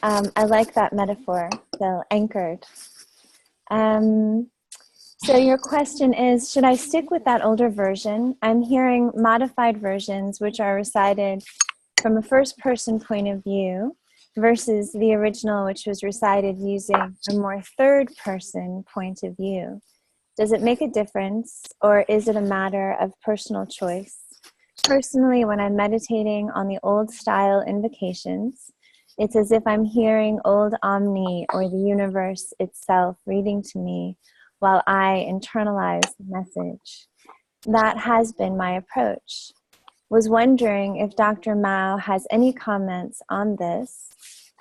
I like that metaphor, so anchored. So your question is, should I stick with that older version? I'm hearing modified versions, which are recited from a first-person point of view, versus the original, which was recited using a more third-person point of view. Does it make a difference, or is it a matter of personal choice? Personally, when I'm meditating on the old style invocations, it's as if I'm hearing old Omni or the universe itself reading to me while I internalize the message. That has been my approach. Was wondering if Dr. Mao has any comments on this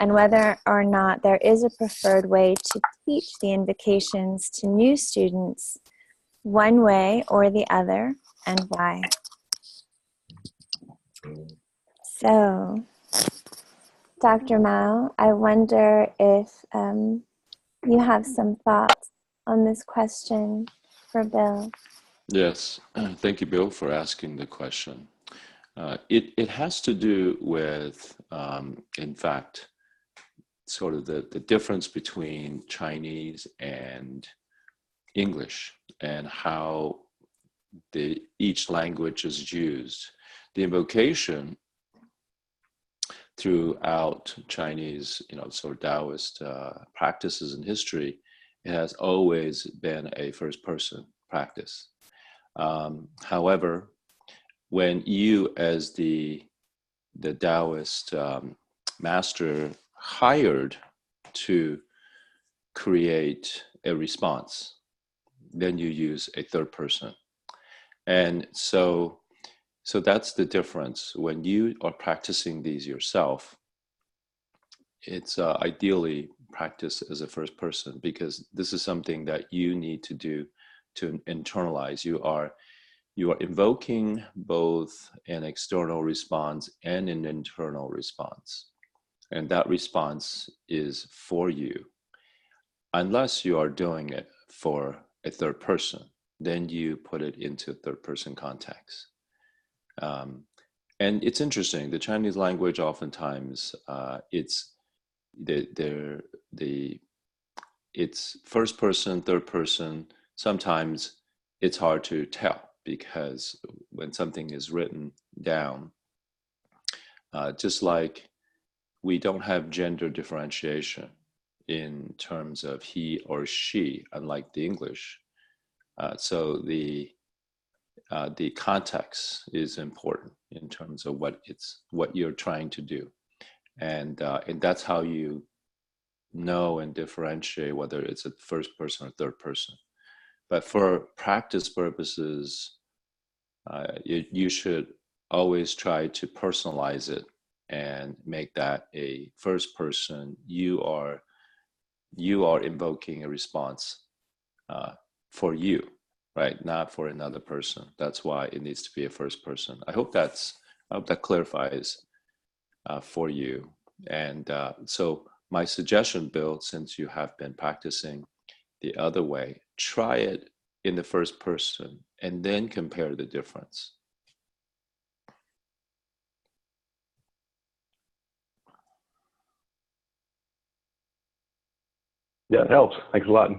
and whether or not there is a preferred way to teach the invocations to new students, one way or the other, and why. So, Dr. Mao, I wonder if you have some thoughts on this question for Bill. Yes, thank you, Bill, for asking the question. It has to do with, in fact, sort of the difference between Chinese and English and how each language is used. The invocation throughout Chinese, sort of Taoist practices and history, it has always been a first-person practice. However, when you, as the Taoist master, hired to create a response, then you use a third person. And so that's the difference. When you are practicing these yourself, it's ideally practice as a first person, because this is something that you need to do to internalize. You are invoking both an external response and an internal response. And that response is for you. Unless you are doing it for a third person, then you put it into third person context. And it's interesting, the Chinese language oftentimes, it's first person, third person. Sometimes it's hard to tell, because when something is written down, just like we don't have gender differentiation in terms of he or she, unlike the English. So the context is important in terms of what you're trying to do, and that's how you know and differentiate whether it's a first person or third person. But for practice purposes, you should always try to personalize it and make that a first person. You are invoking a response for you, right? Not for another person. That's why it needs to be a first person. I hope that clarifies for you. And so my suggestion, Bill, since you have been practicing the other way, try it in the first person and then compare the difference. Yeah, it helps. Thanks a lot.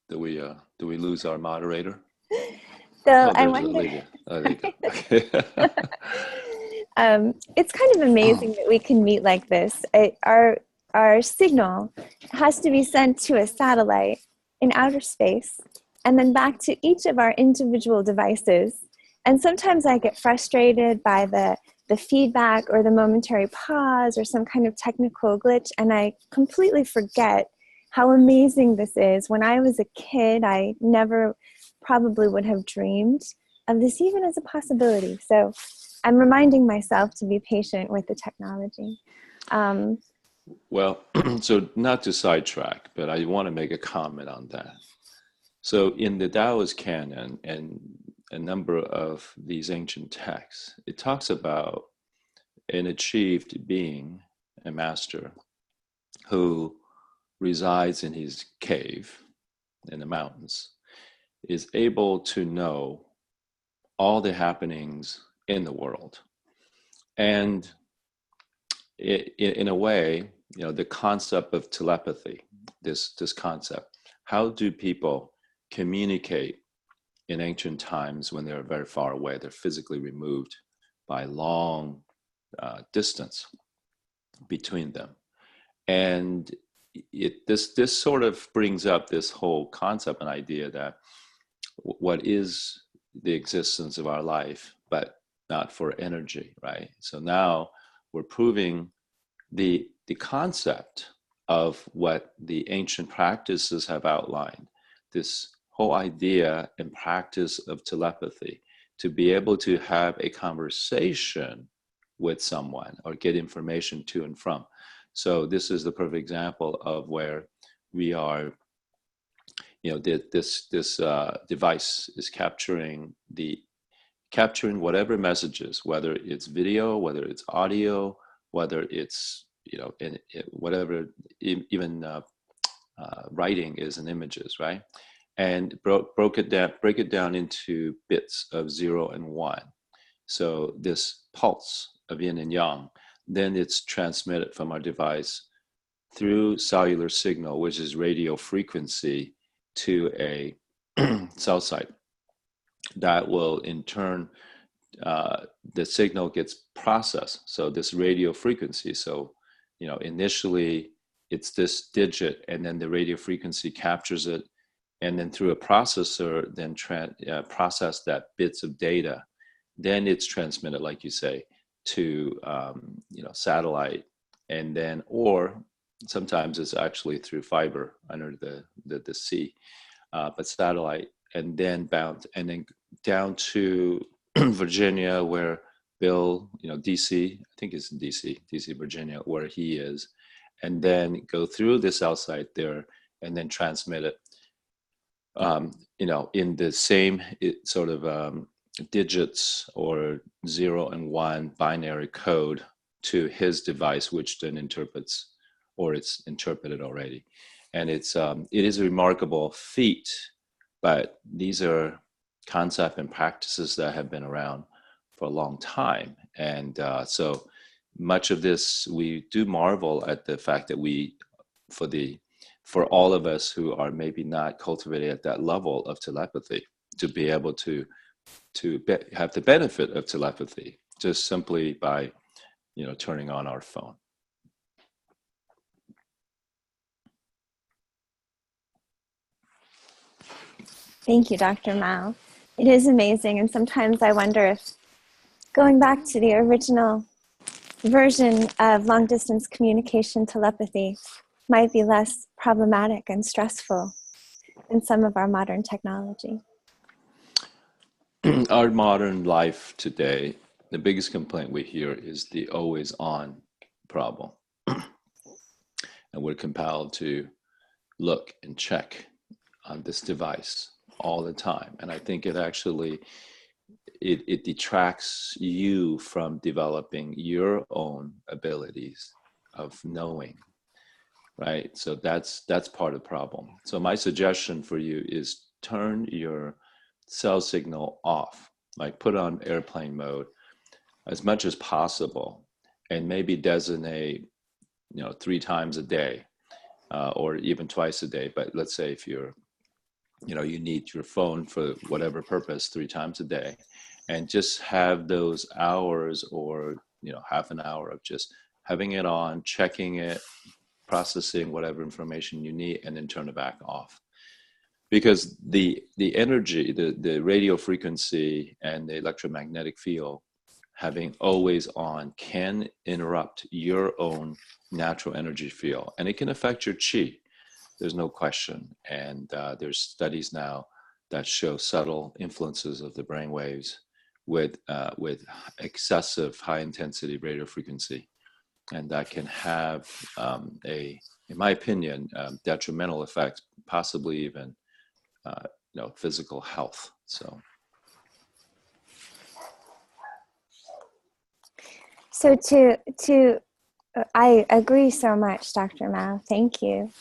Do we lose our moderator? So I wonder. Oh, there you go. Okay. It's kind of amazing that we can meet like this. Our signal has to be sent to a satellite in outer space and then back to each of our individual devices. And sometimes I get frustrated by the feedback or the momentary pause or some kind of technical glitch, and I completely forget how amazing this is. When I was a kid, I never probably would have dreamed of this even as a possibility. So I'm reminding myself to be patient with the technology. Well, so not to sidetrack, but I want to make a comment on that. So in the Taoist canon and a number of these ancient texts, it talks about an achieved being, a master, who resides in his cave in the mountains, is able to know all the happenings in the world. And in a way, the concept of telepathy, this concept, how do people communicate in ancient times when they're very far away? They're physically removed by long distance between them. And this sort of brings up this whole concept and idea that what is the existence of our life, but not for energy, right? So now we're proving the concept of what the ancient practices have outlined, this whole idea and practice of telepathy, to be able to have a conversation with someone or get information to and from. So this is the perfect example of where we are, this device is capturing whatever messages, whether it's video, whether it's audio, whether it's whatever, even writing is in images, right? And break it down into bits of 0 and 1. So this pulse of yin and yang, then it's transmitted from our device through cellular signal, which is radio frequency, to a cell site. That will in turn, the signal gets processed. So this radio frequency, so initially it's this digit, and then the radio frequency captures it, and then through a processor, then process that bits of data. Then it's transmitted, like you say, to satellite, and then, or sometimes it's actually through fiber under the sea, but satellite, and then down to Virginia, where Bill, DC, I think it's in DC, Virginia, where he is, and then go through the cell site there, and then transmit it, in the same sort of digits or 0 and 1 binary code to his device, which then interprets, or it's interpreted already. And it is a remarkable feat, but these are concepts and practices that have been around for a long time. And so much of this, we do marvel at the fact that for all of us who are maybe not cultivated at that level of telepathy, to be able to have the benefit of telepathy just simply by turning on our phone. Thank you, Dr. Mao. It is amazing, and sometimes I wonder if going back to the original version of long-distance communication telepathy might be less problematic and stressful than some of our modern technology. Our modern life today, the biggest complaint we hear is the always on problem. And we're compelled to look and check on this device all the time. And I think it actually, it detracts you from developing your own abilities of knowing, right? So that's part of the problem. So my suggestion for you is turn your cell signal off, like put on airplane mode as much as possible, and maybe designate 3 times a day, or even twice a day. But let's say if you're you need your phone for whatever purpose 3 times a day, and just have those hours, or half an hour of just having it on, checking it, processing whatever information you need, and then turn it back off. Because the energy, the radio frequency and the electromagnetic field, having always on, can interrupt your own natural energy field, and it can affect your chi. There's no question. And there's studies now that show subtle influences of the brain waves with excessive high intensity radio frequency, and that can have in my opinion, detrimental effects, possibly even physical health. So I agree so much, Dr. Mao. Thank you.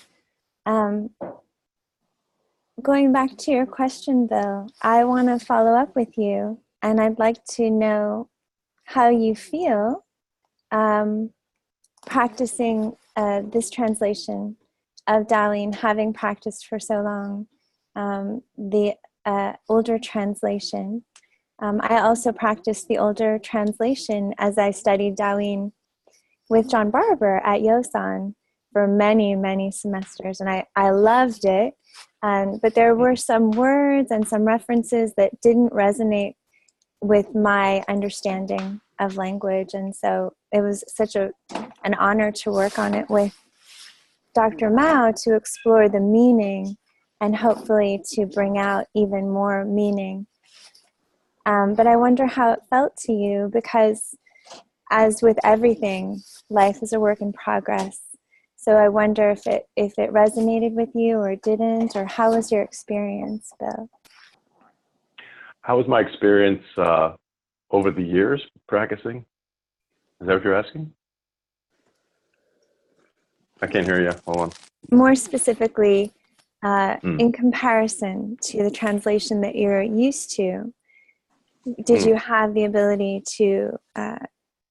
Going back to your question, though, I want to follow up with you and I'd like to know how you feel practicing this translation of Dowling, having practiced for so long the older translation. I also practiced the older translation as I studied Dowling with John Barber at Yosan for many, many semesters, and I loved it. But there were some words and some references that didn't resonate with my understanding of language, and so it was such an honor to work on it with Dr. Mao to explore the meaning and hopefully to bring out even more meaning. But I wonder how it felt to you, because as with everything, life is a work in progress. So I wonder if it resonated with you or didn't, or how was your experience, Bill? How was my experience over the years practicing? Is that what you're asking? I can't hear you. Hold on. More specifically, in comparison to the translation that you're used to, did you have the ability to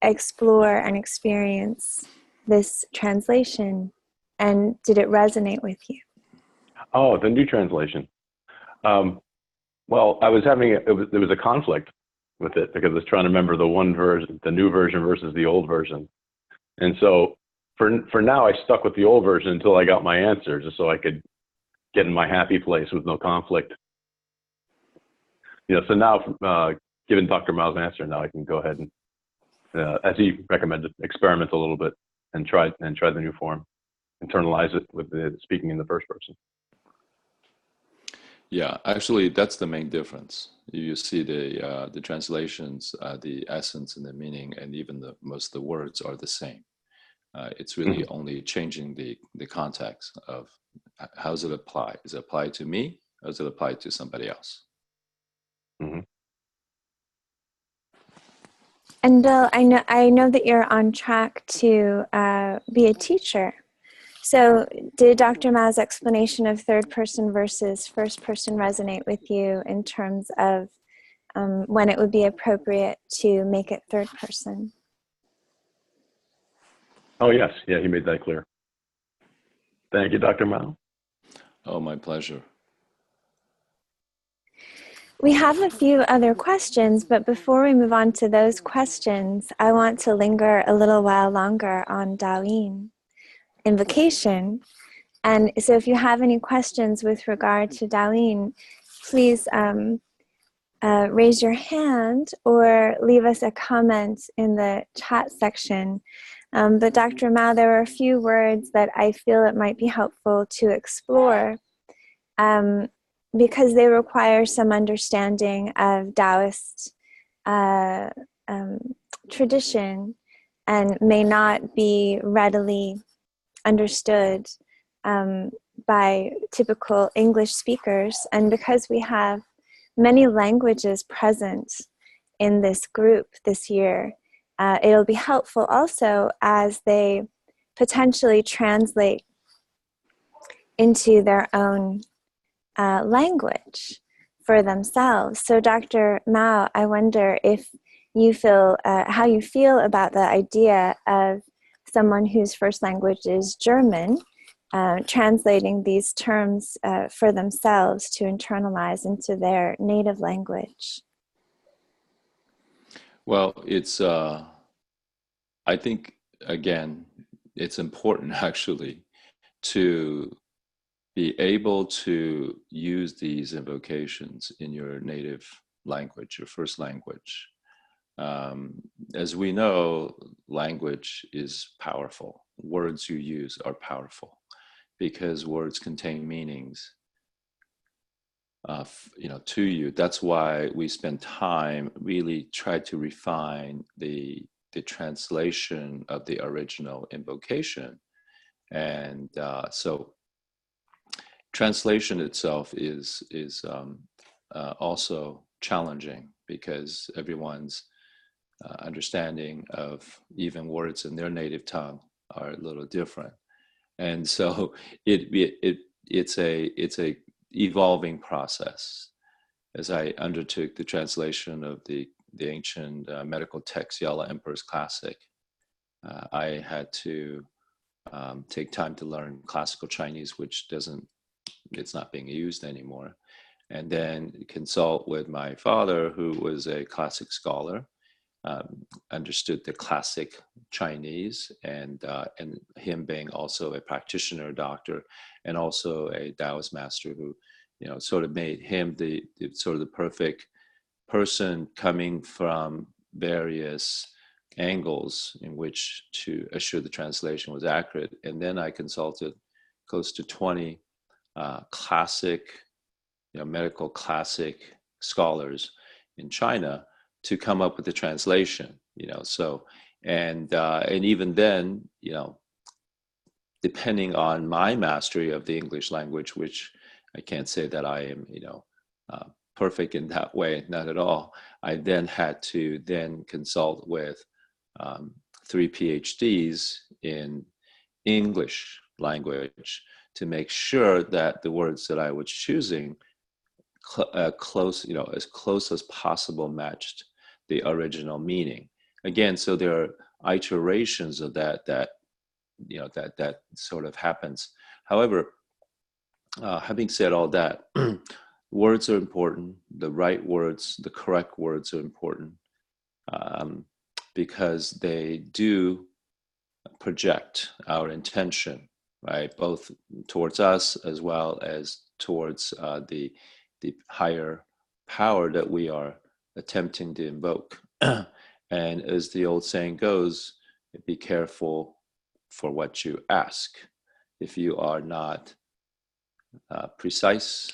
explore and experience this translation, and did it resonate with you? Oh, the new translation. Well, I was having there was a conflict with it because I was trying to remember the new version versus the old version, and so for now I stuck with the old version until I got my answer, just so I could get in my happy place with no conflict. So now, given Dr. Mao's answer, now I can go ahead and, as he recommended, experiment a little bit and try the new form, internalize it with the speaking in the first person. Yeah, actually, that's the main difference. You see the translations, the essence and the meaning, and even most of the words are the same. It's really only changing the context of how does it apply? Is it applied to me, or does it apply to somebody else? Mm-hmm. And Bill, I know that you're on track to be a teacher. So did Dr. Mao's explanation of third person versus first person resonate with you in terms of when it would be appropriate to make it third person? Oh, yes. Yeah, he made that clear. Thank you, Dr. Mao. Oh, my pleasure. We have a few other questions, but before we move on to those questions, I want to linger a little while longer on Daoyin, invocation. And so if you have any questions with regard to Daoyin, please raise your hand or leave us a comment in the chat section. But Dr. Mao, there are a few words that I feel it might be helpful to explore because they require some understanding of Taoist tradition and may not be readily understood by typical English speakers. And because we have many languages present in this group this year, it'll be helpful also as they potentially translate into their own language for themselves. So Dr. Mao, I wonder if you feel, how you feel about the idea of someone whose first language is German, translating these terms for themselves to internalize into their native language. Well, it's, I think, again, it's important actually to be able to use these invocations in your native language, your first language. As we know, language is powerful. Words you use are powerful because words contain meanings, to you. That's why we spend time really try to refine the translation of the original invocation. And so translation itself is also challenging because everyone's understanding of even words in their native tongue are a little different, and so it's a evolving process. as I undertook the translation of the ancient medical text, Yala Emperor's Classic, I had to take time to learn classical Chinese, which it's not being used anymore. And then consult with my father, who was a classic scholar, understood the classic Chinese, and him being also a practitioner, doctor, and also a Taoist master, who, sort of made him the sort of the perfect person coming from various angles in which to assure the translation was accurate. And then I consulted close to 20 classic, medical classic scholars in China to come up with the translation. So and even then, depending on my mastery of the English language, which I can't say that I am, perfect in that way, not at all. I then had to then consult with 3 PhDs in English language to make sure that the words that I was choosing close, as close as possible matched the original meaning. Again, so there are iterations of that sort of happens. However, having said all that, words are important. The right words, the correct words are important, because they do project our intention, right? Both towards us as well as towards the higher power that we are attempting to invoke. And as the old saying goes, be careful for what you ask. If you are not precise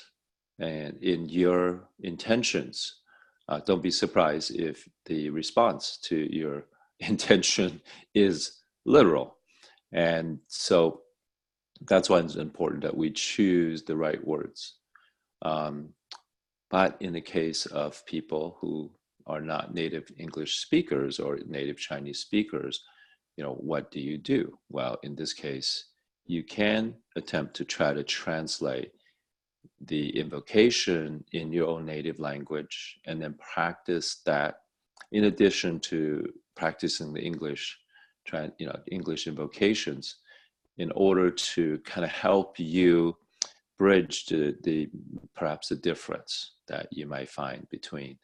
and in your intentions, don't be surprised if the response to your intention is literal. And so that's why it's important that we choose the right words. But in the case of people who are not native English speakers or native Chinese speakers, what do you do? Well, in this case, you can attempt to try to translate the invocation in your own native language and then practice that in addition to practicing the English invocations, in order to kind of help you bridge the perhaps the difference that you might find between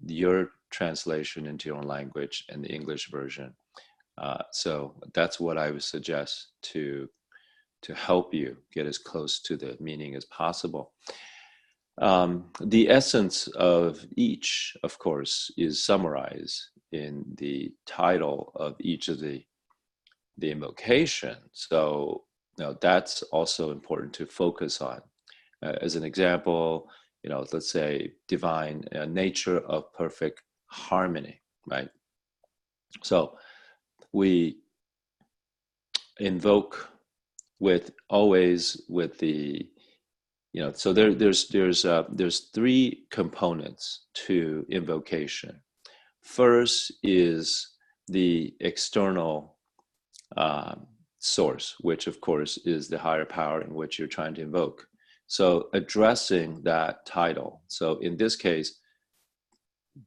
your translation into your own language and the English version. So that's what I would suggest to help you get as close to the meaning as possible. The essence of each, of course, is summarized in the title of each of the invocation. So that's also important to focus on. As an example, let's say divine nature of perfect harmony, right? So we invoke with the so there's 3 components to invocation. First is the external source, which of course is the higher power in which you're trying to invoke. So addressing that title. So in this case,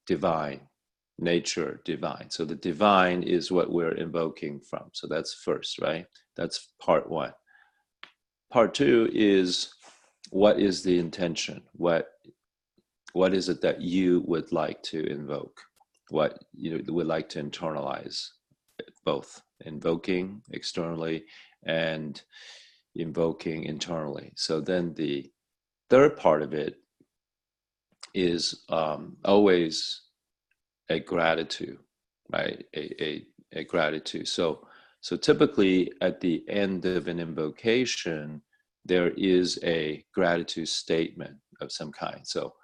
divine, nature, divine. So the divine is what we're invoking from. So that's first, right? That's part 1. Part 2 is, what is the intention? What is it that you would like to invoke? What you would like to internalize, both invoking externally and invoking internally. So then the third part of it is always a gratitude, right? A gratitude. So typically at the end of an invocation, there is a gratitude statement of some kind. So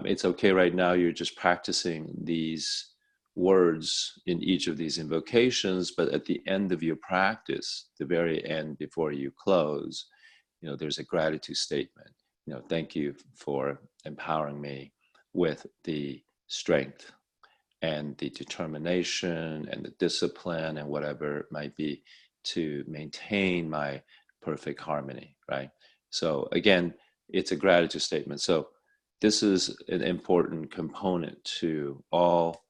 it's okay right now, you're just practicing these words in each of these invocations, but at the end of your practice, the very end before you close, there's a gratitude statement. Thank you for empowering me with the strength and the determination and the discipline and whatever it might be to maintain my perfect harmony, right? So again, it's a gratitude statement. So this is an important component to all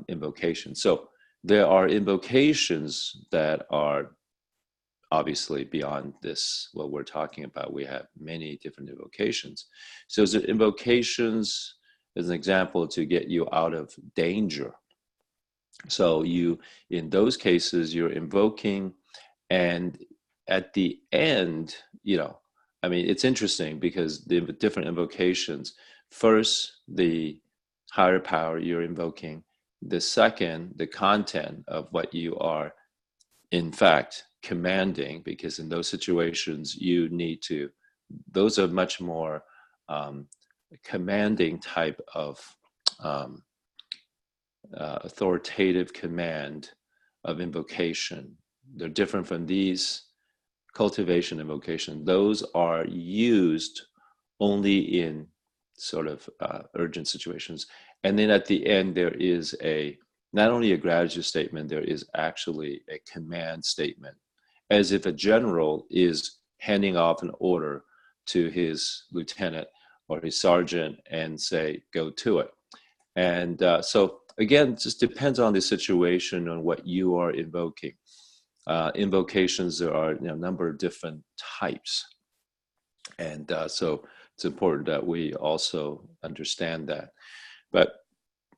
invocations. So there are invocations that are obviously beyond this, what we're talking about. We have many different invocations. So the invocations, as an example, to get you out of danger. So you, in those cases, you're invoking, and at the end, I mean, it's interesting because the different invocations, first, the higher power you're invoking, the second, the content of what you are, in fact, commanding, because in those situations, you need to, those are much more commanding type of authoritative command of invocation. They're different from these cultivation invocation. Those are used only in sort of urgent situations. And then at the end, there is not only a gratitude statement, there is actually a command statement, as if a general is handing off an order to his lieutenant or his sergeant and say, go to it. And so again, it just depends on the situation and what you are invoking. Invocations, there are a number of different types. And so it's important that we also understand that. But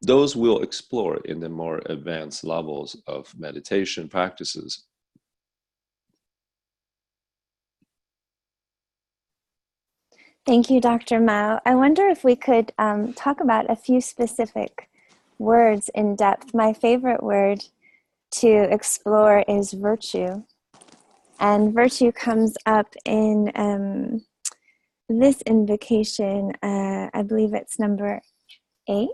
those we'll explore in the more advanced levels of meditation practices. Thank you, Dr. Mao. I wonder if we could talk about a few specific words in depth. My favorite word to explore is virtue. And virtue comes up in this invocation, I believe it's number 8,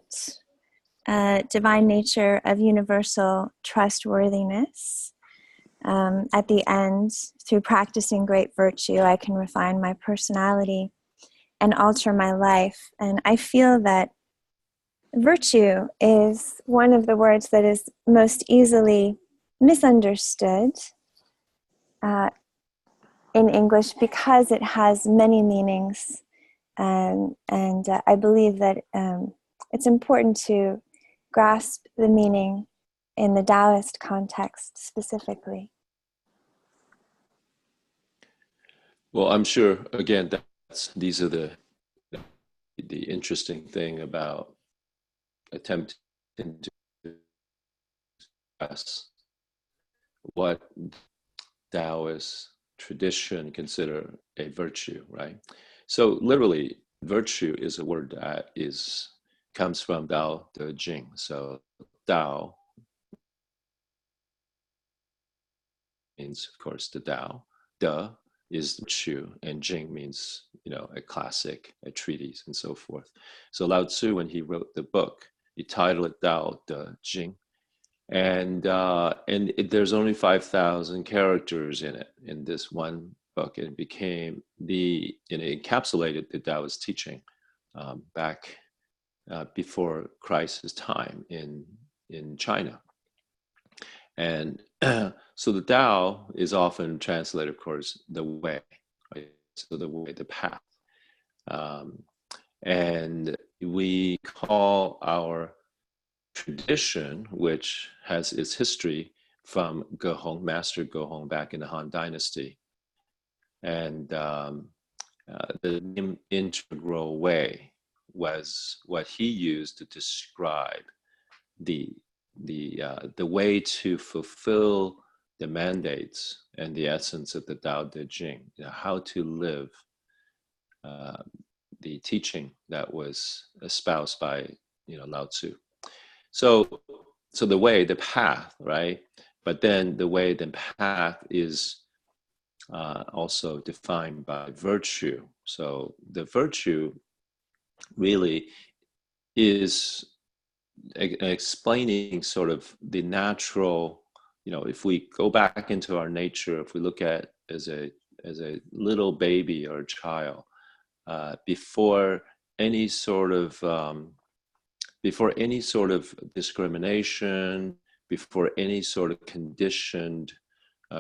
divine nature of universal trustworthiness. At the end, through practicing great virtue, I can refine my personality and alter my life. And I feel that virtue is one of the words that is most easily misunderstood in English because it has many meanings. And I believe that it's important to grasp the meaning in the Taoist context specifically. Well, I'm sure, again, these are the interesting thing about attempting to express what Taoist tradition consider a virtue, right? So literally, virtue is a word that comes from Tao Te Ching. So Tao means, of course, the Tao. De is virtue, and Jing means, a classic, a treatise, and so forth. So Lao Tzu, when he wrote the book, he titled it Tao Te Ching, and there's only 5,000 characters in it, in this one book. It became it encapsulated the Taoist teaching back before Christ's time in China. And so the Tao is often translated, of course, the way, right? So the way, the path. And we call our tradition, which has its history from Gehong, Master Gehong, back in the Han Dynasty. And the name integral way was what he used to describe the way to fulfill the mandates and the essence of the Tao Te Ching, how to live the teaching that was espoused by Lao Tzu. So the way, the path, right? But then the way, the path is also defined by virtue. So the virtue really is explaining sort of the natural, if we go back into our nature, if we look at as a little baby or a child, before any sort of discrimination, before any sort of conditioned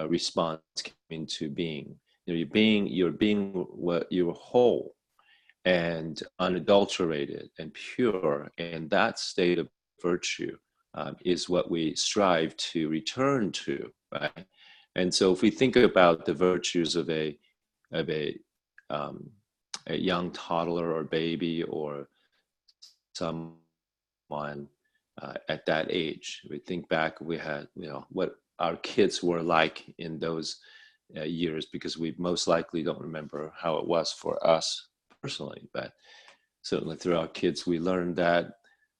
response came into being, you're being what you're whole, and unadulterated and pure. And that state of virtue is what we strive to return to, right? And so if we think about the virtues of of a, um, a young toddler or baby or someone at that age, we think back, we had, what our kids were like in those years, because we most likely don't remember how it was for us personally, but certainly through our kids, we learned that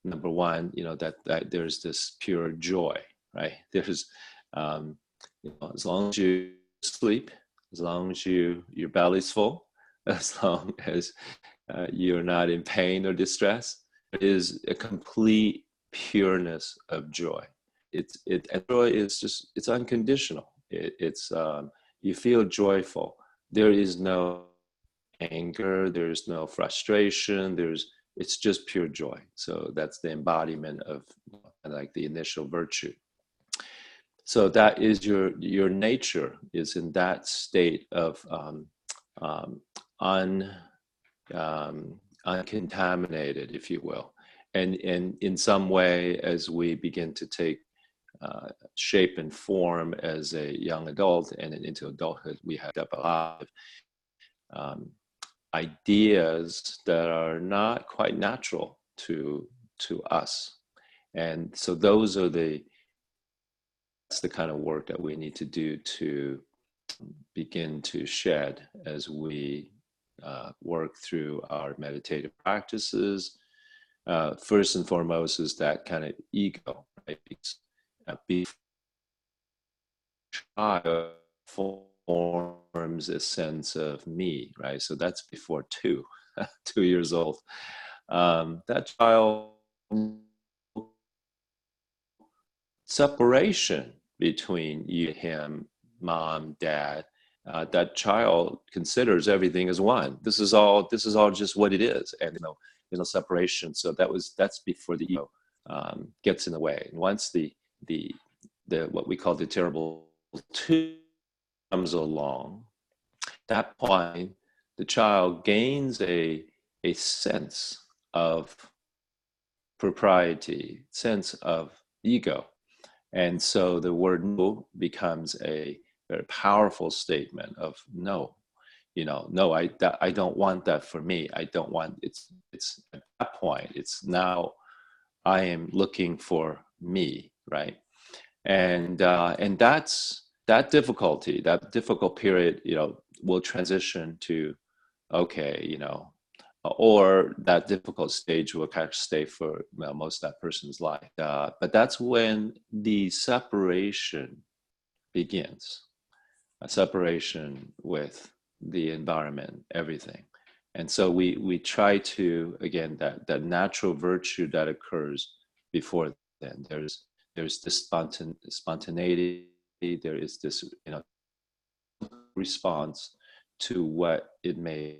number one, that there's this pure joy, right? There's, as long as you sleep, as long as your belly's full, as long as you're not in pain or distress, there is a complete pureness of joy. And joy is just, it's unconditional. It's you feel joyful. There is no anger, there's no frustration, it's just pure joy. So that's the embodiment of like the initial virtue. So that is your nature is in that state of uncontaminated, if you will. And in some way, as we begin to take shape and form as a young adult and into adulthood, we have a lot of ideas that are not quite natural to us. And so that's the kind of work that we need to do to begin to shed as we work through our meditative practices. First and foremost is that kind of ego, right? Before child forms a sense of me, right? So that's before 2 years old. That child separation between you and him, mom, dad, that child considers everything as one. This is all just what it is, and there's no separation. So that's before the ego gets in the way. And once the what we call the terrible two comes along, at that point the child gains a sense of propriety, sense of ego. And so the word no becomes a very powerful statement of no. No, I don't want that for me. I don't want, it's at that point, it's now I am looking for me, right? And that's that difficult period, will transition to, okay, or that difficult stage will kind of stay for most of that person's life. But that's when the separation begins, a separation with the environment, everything. And so we try to, again, that natural virtue that occurs before then. There's this spontaneity, there is this response to what it may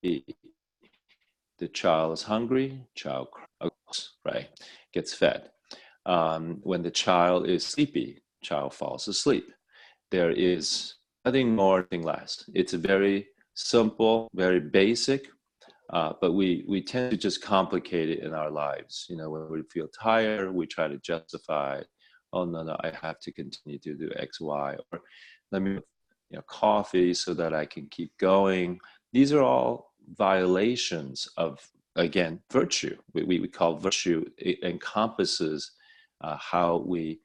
be. The child is hungry, child cries, right? Gets fed. When the child is sleepy, child falls asleep. There is nothing more, nothing less. It's very simple, very basic, but we tend to just complicate it in our lives. When we feel tired, we try to justify, oh, no, I have to continue to do X, Y, or let me coffee so that I can keep going. These are all violations of, again, virtue. We call virtue, it encompasses how we,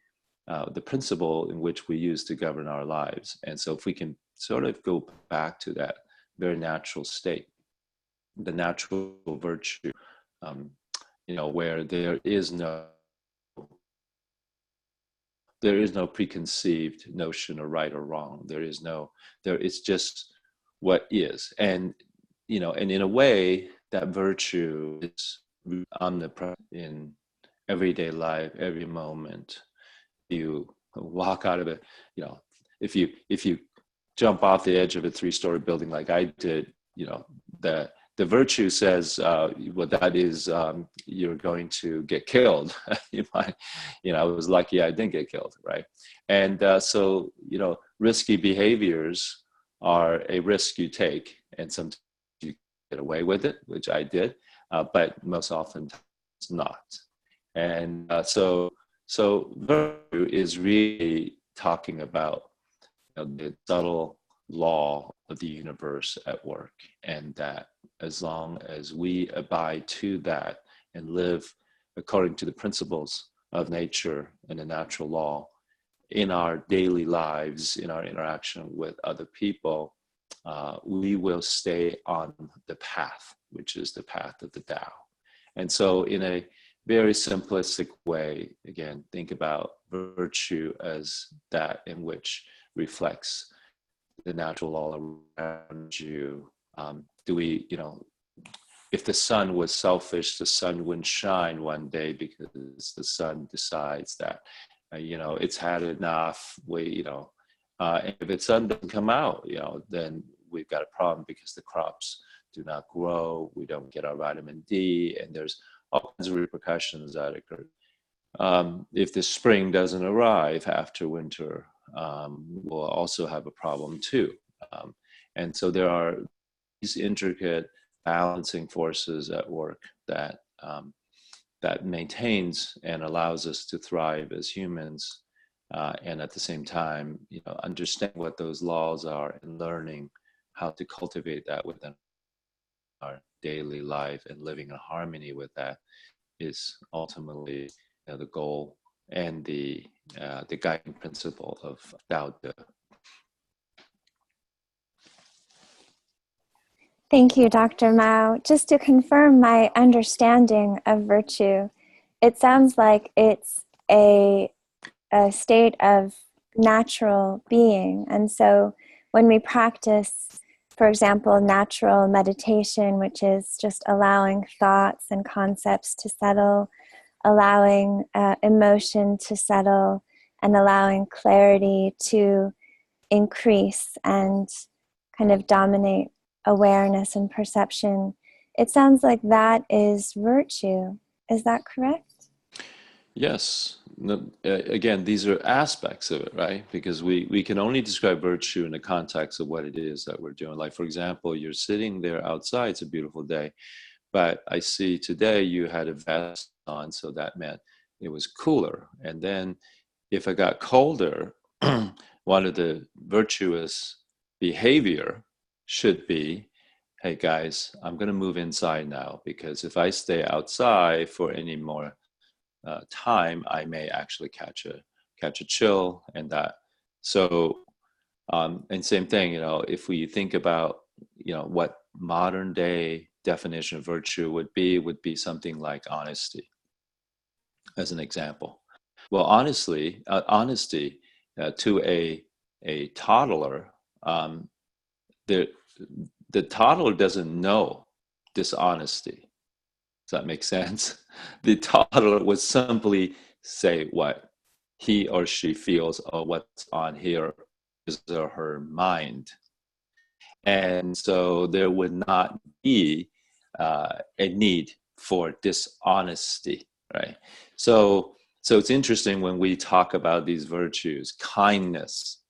the principle in which we use to govern our lives. And so if we can sort of go back to that very natural state, the natural virtue, where there is no preconceived notion of right or wrong. There is just what is. And, and in a way, that virtue is omnipresent in everyday life, every moment. You walk out of it, if you jump off the edge of a 3-story building like I did, the virtue says, well, that is, you're going to get killed. I was lucky I didn't get killed, right? And so, risky behaviors are a risk you take and sometimes you get away with it, which I did, but most often it's not. And so virtue is really talking about, the subtle law of the universe at work, and that as long as we abide to that and live according to the principles of nature and the natural law in our daily lives, in our interaction with other people, we will stay on the path, which is the path of the Tao. And so in a very simplistic way, again, think about virtue as that in which reflects the natural law around you. Do we, if the sun was selfish, the sun wouldn't shine one day because the sun decides that, it's had enough. And if the sun doesn't come out, then we've got a problem because the crops do not grow. We don't get our vitamin D, and there's all kinds of repercussions that occur. If the spring doesn't arrive after winter, we'll also have a problem too. And so there are these intricate balancing forces at work that that maintains and allows us to thrive as humans, and at the same time, understand what those laws are and learning how to cultivate that within our daily life and living in harmony with that is ultimately the goal and the guiding principle of Tao Te. Thank you, Dr. Mao. Just to confirm my understanding of virtue, it sounds like it's a state of natural being. And so when we practice, for example, natural meditation, which is just allowing thoughts and concepts to settle, allowing emotion to settle, and allowing clarity to increase and kind of dominate awareness and perception, it sounds like that is virtue. Is that correct? Yes. Again, these are aspects of it, right? Because we can only describe virtue in the context of what it is that we're doing. Like, for example, you're sitting there outside, it's a beautiful day, but I see today you had a vest on, so that meant it was cooler. And then if it got colder, one of the virtuous behavior should be, hey guys, I'm going to move inside now, because if I stay outside for any more time, I may actually catch a chill, and that. So, and same thing, if we think about, what modern day definition of virtue would be something like honesty, as an example. Well, honesty to a toddler, the toddler doesn't know dishonesty. Does that make sense? The toddler would simply say what he or she feels or what's on his or her mind. And so there would not be a need for dishonesty, right? So it's interesting when we talk about these virtues, kindness.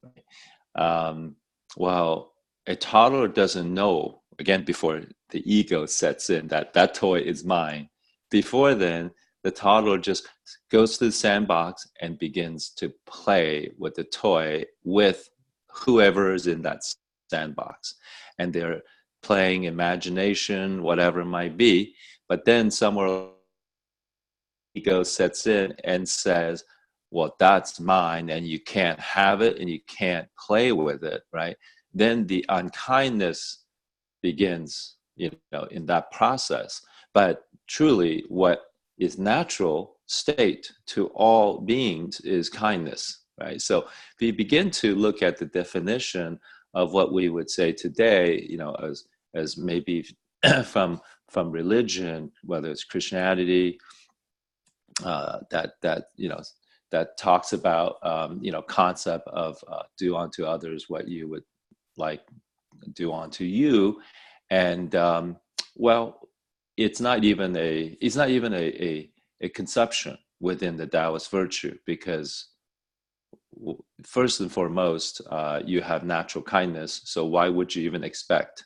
Well, a toddler doesn't know, again, before the ego sets in, that toy is mine. Before then, the toddler just goes to the sandbox and begins to play with the toy with whoever is in that sandbox. And they're playing imagination, whatever it might be. But then somewhere ego sets in and says, well, that's mine and you can't have it and you can't play with it, right? Then the unkindness begins, in that process. But truly, what is natural state to all beings is kindness, right? So if you begin to look at the definition of what we would say today, as maybe from religion, whether it's Christianity, that talks about concept of do unto others what you would like do unto you, and well, it's not even a conception within the Taoist virtue, because first and foremost, you have natural kindness. So why would you even expect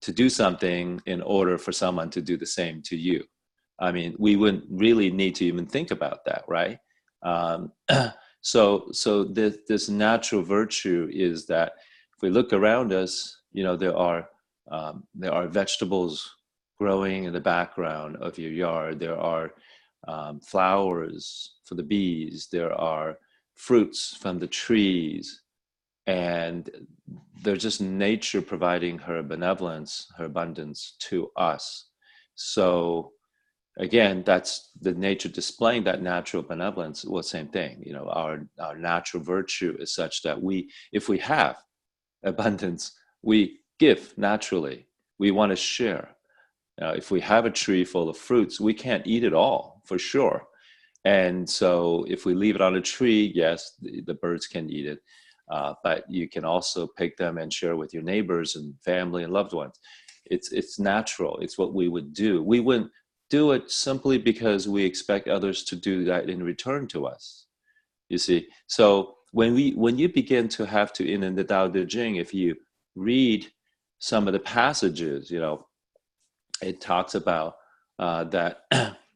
to do something in order for someone to do the same to you. I mean, we wouldn't really need to even think about that, right? Um, so this natural virtue is that if we look around us, there are vegetables growing in the background of your yard. There are flowers for the bees. There are fruits from the trees, and they're just nature providing her benevolence, her abundance to us. So again, that's the nature displaying that natural benevolence. Well, same thing. Our natural virtue is such that if we have abundance, we give naturally. We want to share. If we have a tree full of fruits, we can't eat it all, for sure. And so if we leave it on a tree, yes, the birds can eat it. But you can also pick them and share with your neighbors and family and loved ones. It's natural. It's what we would do. We wouldn't do it simply because we expect others to do that in return to us. You see, so when you begin to have to, in the Tao Te Ching, if you read some of the passages, it talks about that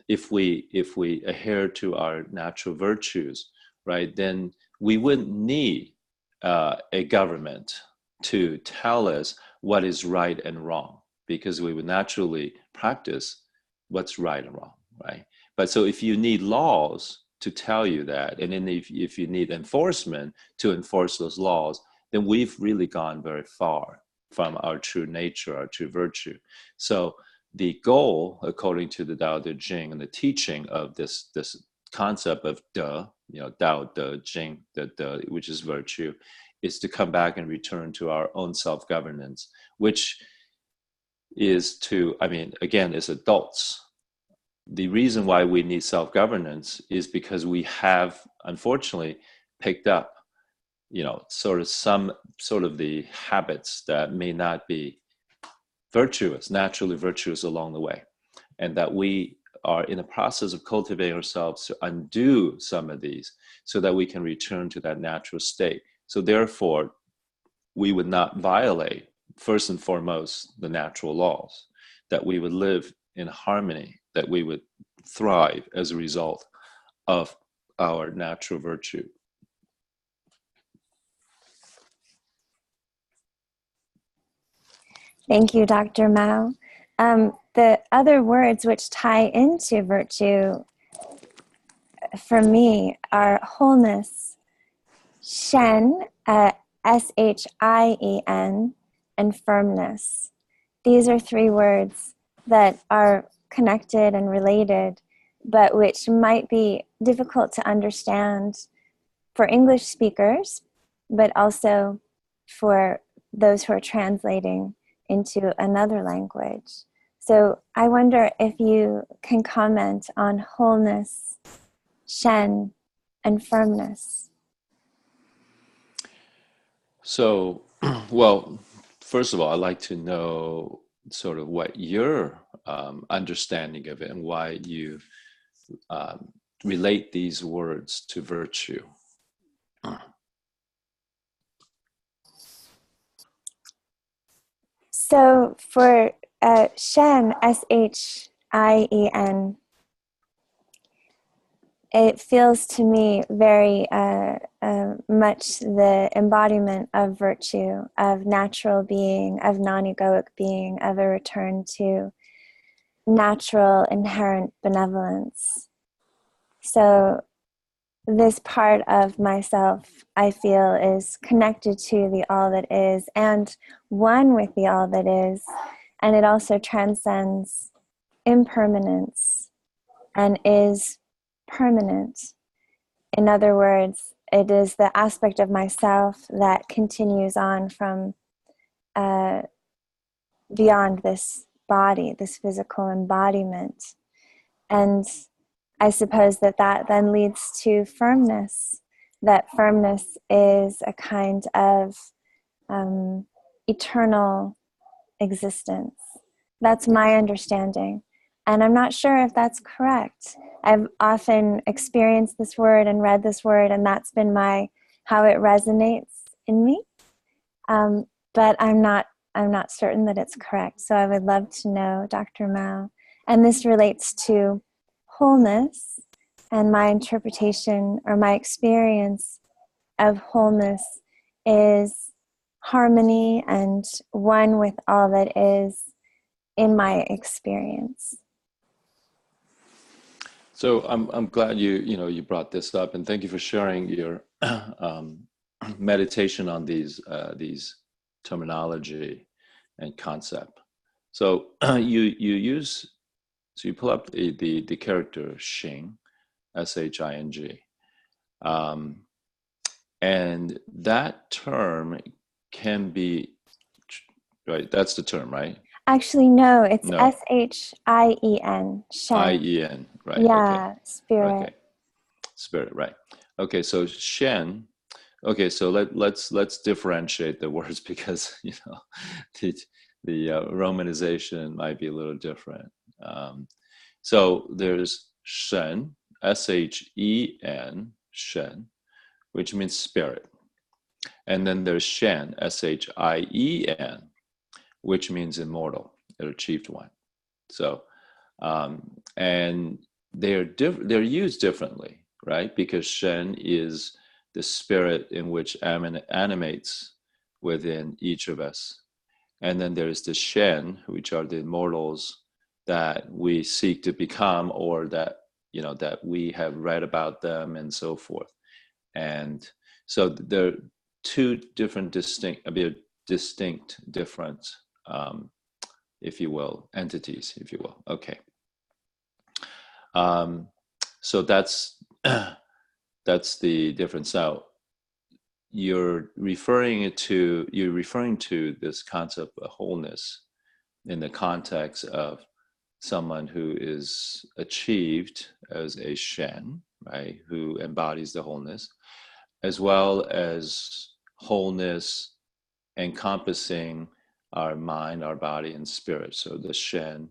if we adhere to our natural virtues, right, then we wouldn't need a government to tell us what is right and wrong, because we would naturally practice what's right and wrong, right? But so if you need laws to tell you that, and then if you need enforcement to enforce those laws, then we've really gone very far from our true nature, our true virtue. So the goal, according to the Tao Te Ching and the teaching of this concept of De, Tao Te Ching, the which is virtue, is to come back and return to our own self-governance, which is again, as adults, the reason why we need self-governance is because we have, unfortunately, picked up, some sort of the habits that may not be naturally virtuous along the way. And that we are in the process of cultivating ourselves to undo some of these so that we can return to that natural state. So therefore, we would not violate, first and foremost, the natural laws, that we would live in harmony, that we would thrive as a result of our natural virtue. Thank you, Dr. Mao. The other words which tie into virtue for me are wholeness, shen, S-H-I-E-N, and firmness. These are three words that are connected and related, but which might be difficult to understand for English speakers, but also for those who are translating into another language. So I wonder if you can comment on wholeness, shen, and firmness. So, well, first of all, I'd like to know sort of what your understanding of it and why you relate these words to virtue. So for Shen, S-H-I-E-N, it feels to me very much the embodiment of virtue, of natural being, of non-egoic being, of a return to natural inherent benevolence. So this part of myself, I feel, is connected to the all that is and one with the all that is. And it also transcends impermanence and is permanent. In other words, it is the aspect of myself that continues on from beyond this body, this physical embodiment. And I suppose that then leads to firmness, that firmness is a kind of eternal existence. That's my understanding. And I'm not sure if that's correct. I've often experienced this word and read this word, and that's been how it resonates in me. But I'm not I'm not certain that it's correct. So I would love to know, Dr. Mao. And this relates to wholeness and my interpretation or my experience of wholeness is harmony and one with all that is in my experience. So I'm glad you brought this up, and thank you for sharing your meditation on these terminology and concept. So you pull up the character Shing, Shing, and that term can be right. That's the term, right? Actually, no, it's No. Shien. Shen. I-E-N, right? Yeah, Okay. spirit. Okay. Spirit, right? Okay. So Shen. Okay. So let's differentiate the words because the romanization might be a little different. So there's Shen, Shen, Shen, which means spirit, and then there's Shen, Shien, which means immortal, the achieved one. So, and they're used differently, right? Because Shen is the spirit in which animates within each of us, and then there's the Shen, which are the immortals that we seek to become, or that that we have read about them and so forth. And so there are two different distinct different, if you will, entities, if you will. Okay. So that's the difference. Now you're referring to this concept of wholeness in the context of someone who is achieved as a Shen, right, who embodies the wholeness, as well as wholeness encompassing our mind, our body, and spirit. So the Shen,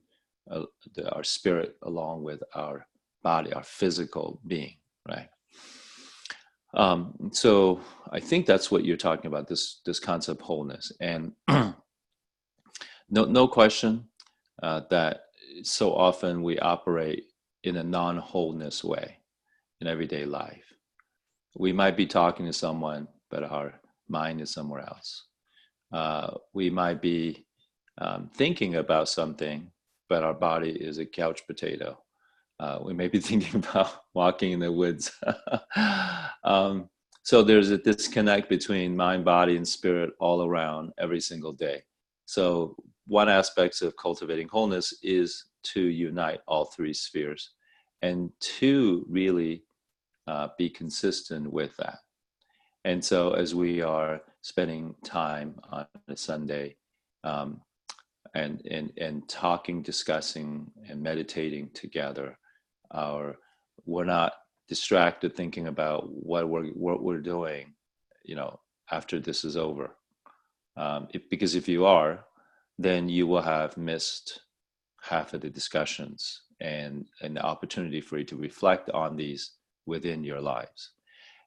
our spirit, along with our body, our physical being, right? So I think that's what you're talking about, this concept of wholeness, and no question that so often we operate in a non-wholeness way in everyday life. We might be talking to someone, but our mind is somewhere else. We might be thinking about something, but our body is a couch potato. We may be thinking about walking in the woods. So there's a disconnect between mind, body, and spirit all around every single day. So one aspect of cultivating wholeness is to unite all three spheres and to really be consistent with that. And so as we are spending time on a Sunday and talking, discussing, and meditating together, we're not distracted thinking about what we're doing, after this is over. Because if you are, then you will have missed half of the discussions and an opportunity for you to reflect on these within your lives.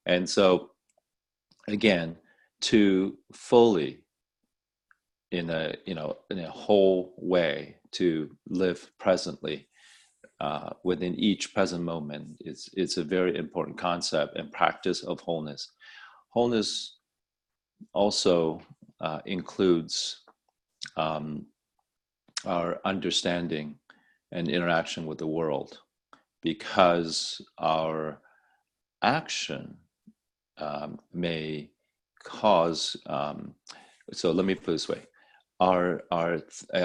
And so, again, to fully, in a whole way, to live presently within each present moment, it's a very important concept and practice of wholeness. Wholeness also includes our understanding and interaction with the world, because our action may cause, so let me put it this way, our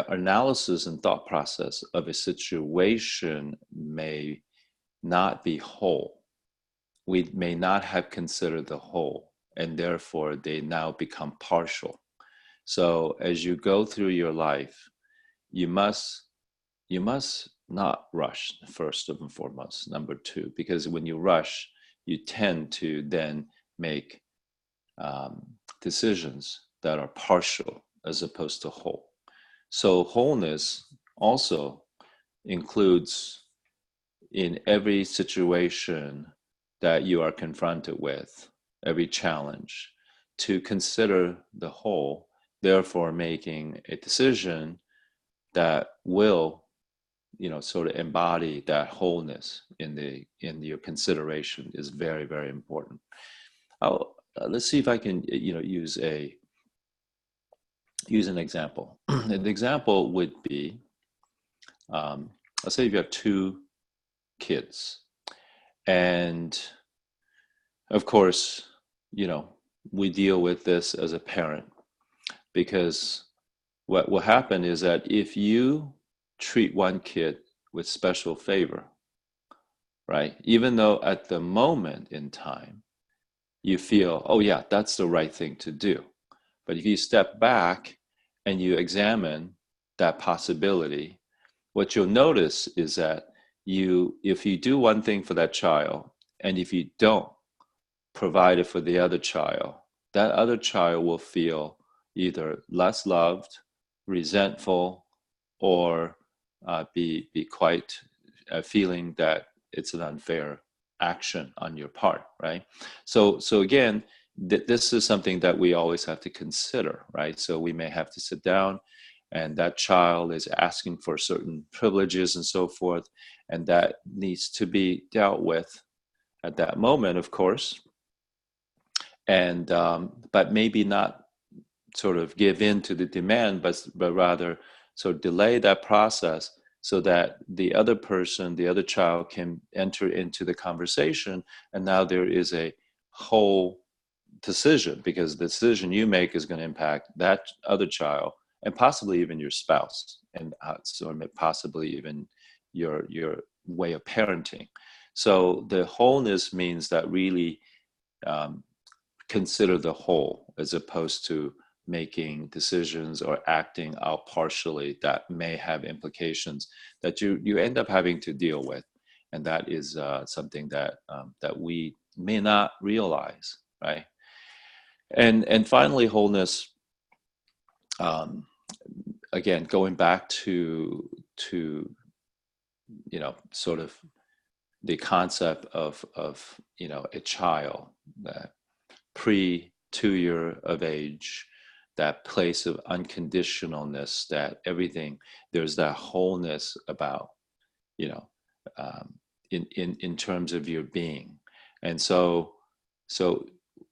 analysis and thought process of a situation may not be whole. We may not have considered the whole, and therefore they now become partial. So as you go through your life, you must not rush, first and foremost. Number two, because when you rush, you tend to then make decisions that are partial as opposed to whole. So wholeness also includes, in every situation that you are confronted with, every challenge, to consider the whole therefore making a decision that will, sort of embody that wholeness in your consideration is very, very important. Let's see if I can, use an example. The example would be, let's say if you have two kids, and of course, we deal with this as a parent, because what will happen is that if you treat one kid with special favor, right, even though at the moment in time you feel, oh yeah, that's the right thing to do, but if you step back and you examine that possibility, what you'll notice is that if you do one thing for that child, and if you don't provide it for the other child, that other child will feel either less loved, resentful, or be quite feeling that it's an unfair action on your part, right? So again, this is something that we always have to consider, right? So we may have to sit down, and that child is asking for certain privileges and so forth, and that needs to be dealt with at that moment, of course. And but maybe not sort of give in to the demand, but rather sort of delay that process, so that the other person, the other child, can enter into the conversation, and now there is a whole decision, because the decision you make is going to impact that other child, and possibly even your spouse, and so possibly even your way of parenting. So the wholeness means that really consider the whole, as opposed to making decisions or acting out partially that may have implications that you end up having to deal with, and that is something that we may not realize, right? And finally, wholeness. Again, going back to sort of the concept of a child, that pre 2 year of age, that place of unconditionalness, that everything, there's that wholeness about, in terms of your being. And so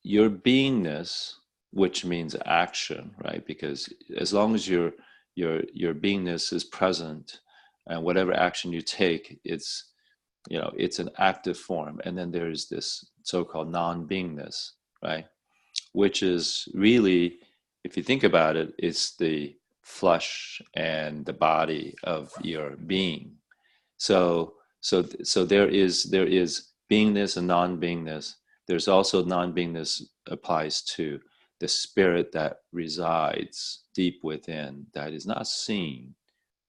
your beingness, which means action, right? Because as long as your beingness is present, and whatever action you take, it's an active form. And then there's this so-called non-beingness, right? Which is really, if you think about it, it's the flesh and the body of your being. So there is beingness and non-beingness. There's also non-beingness applies to the spirit that resides deep within, that is not seen,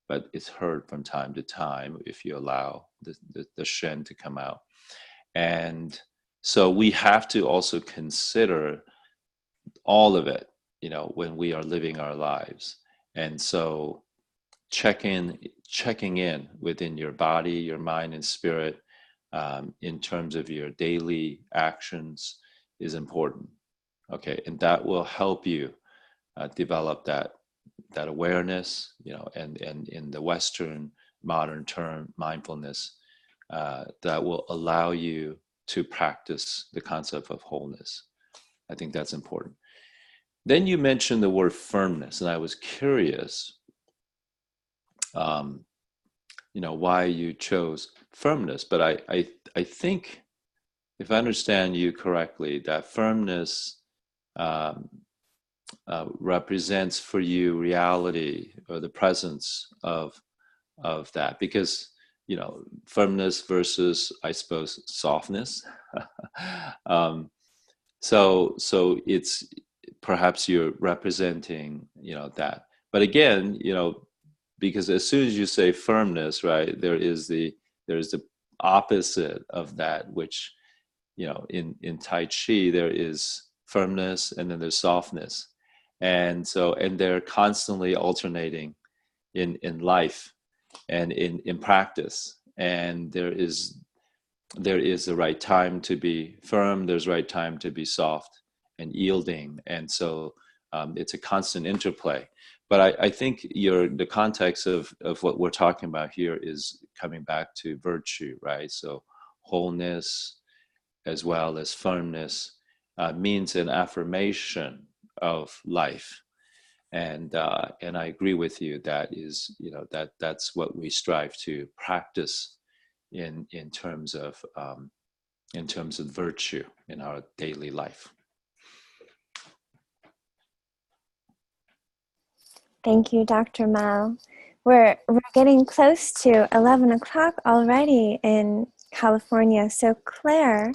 but it's heard from time to time if you allow the Shen to come out. And so we have to also consider all of it, when we are living our lives. And so checking in within your body, your mind, and spirit, in terms of your daily actions, is important. Okay, and that will help you develop that awareness, and in the Western modern term, mindfulness, that will allow you to practice the concept of wholeness. I think that's important. Then you mentioned the word firmness, and I was curious, why you chose firmness. But I think, if I understand you correctly, that firmness represents for you reality, or the presence of that, because firmness versus, I suppose, softness. So it's perhaps you're representing that. But again, because as soon as you say firmness, right, there's the opposite of that, which in Tai Chi there is firmness, and then there's softness, and they're constantly alternating in life and in practice. And there is the right time to be firm, there's right time to be soft and yielding. And so It's a constant interplay. But I think the context of what we're talking about here is coming back to virtue, right? So wholeness as well as firmness means an affirmation of life. And I agree with you. That is, that's what we strive to practice in terms of virtue in our daily life. Thank you, Dr. Mao. We're getting close to 11 o'clock already in California. So Claire,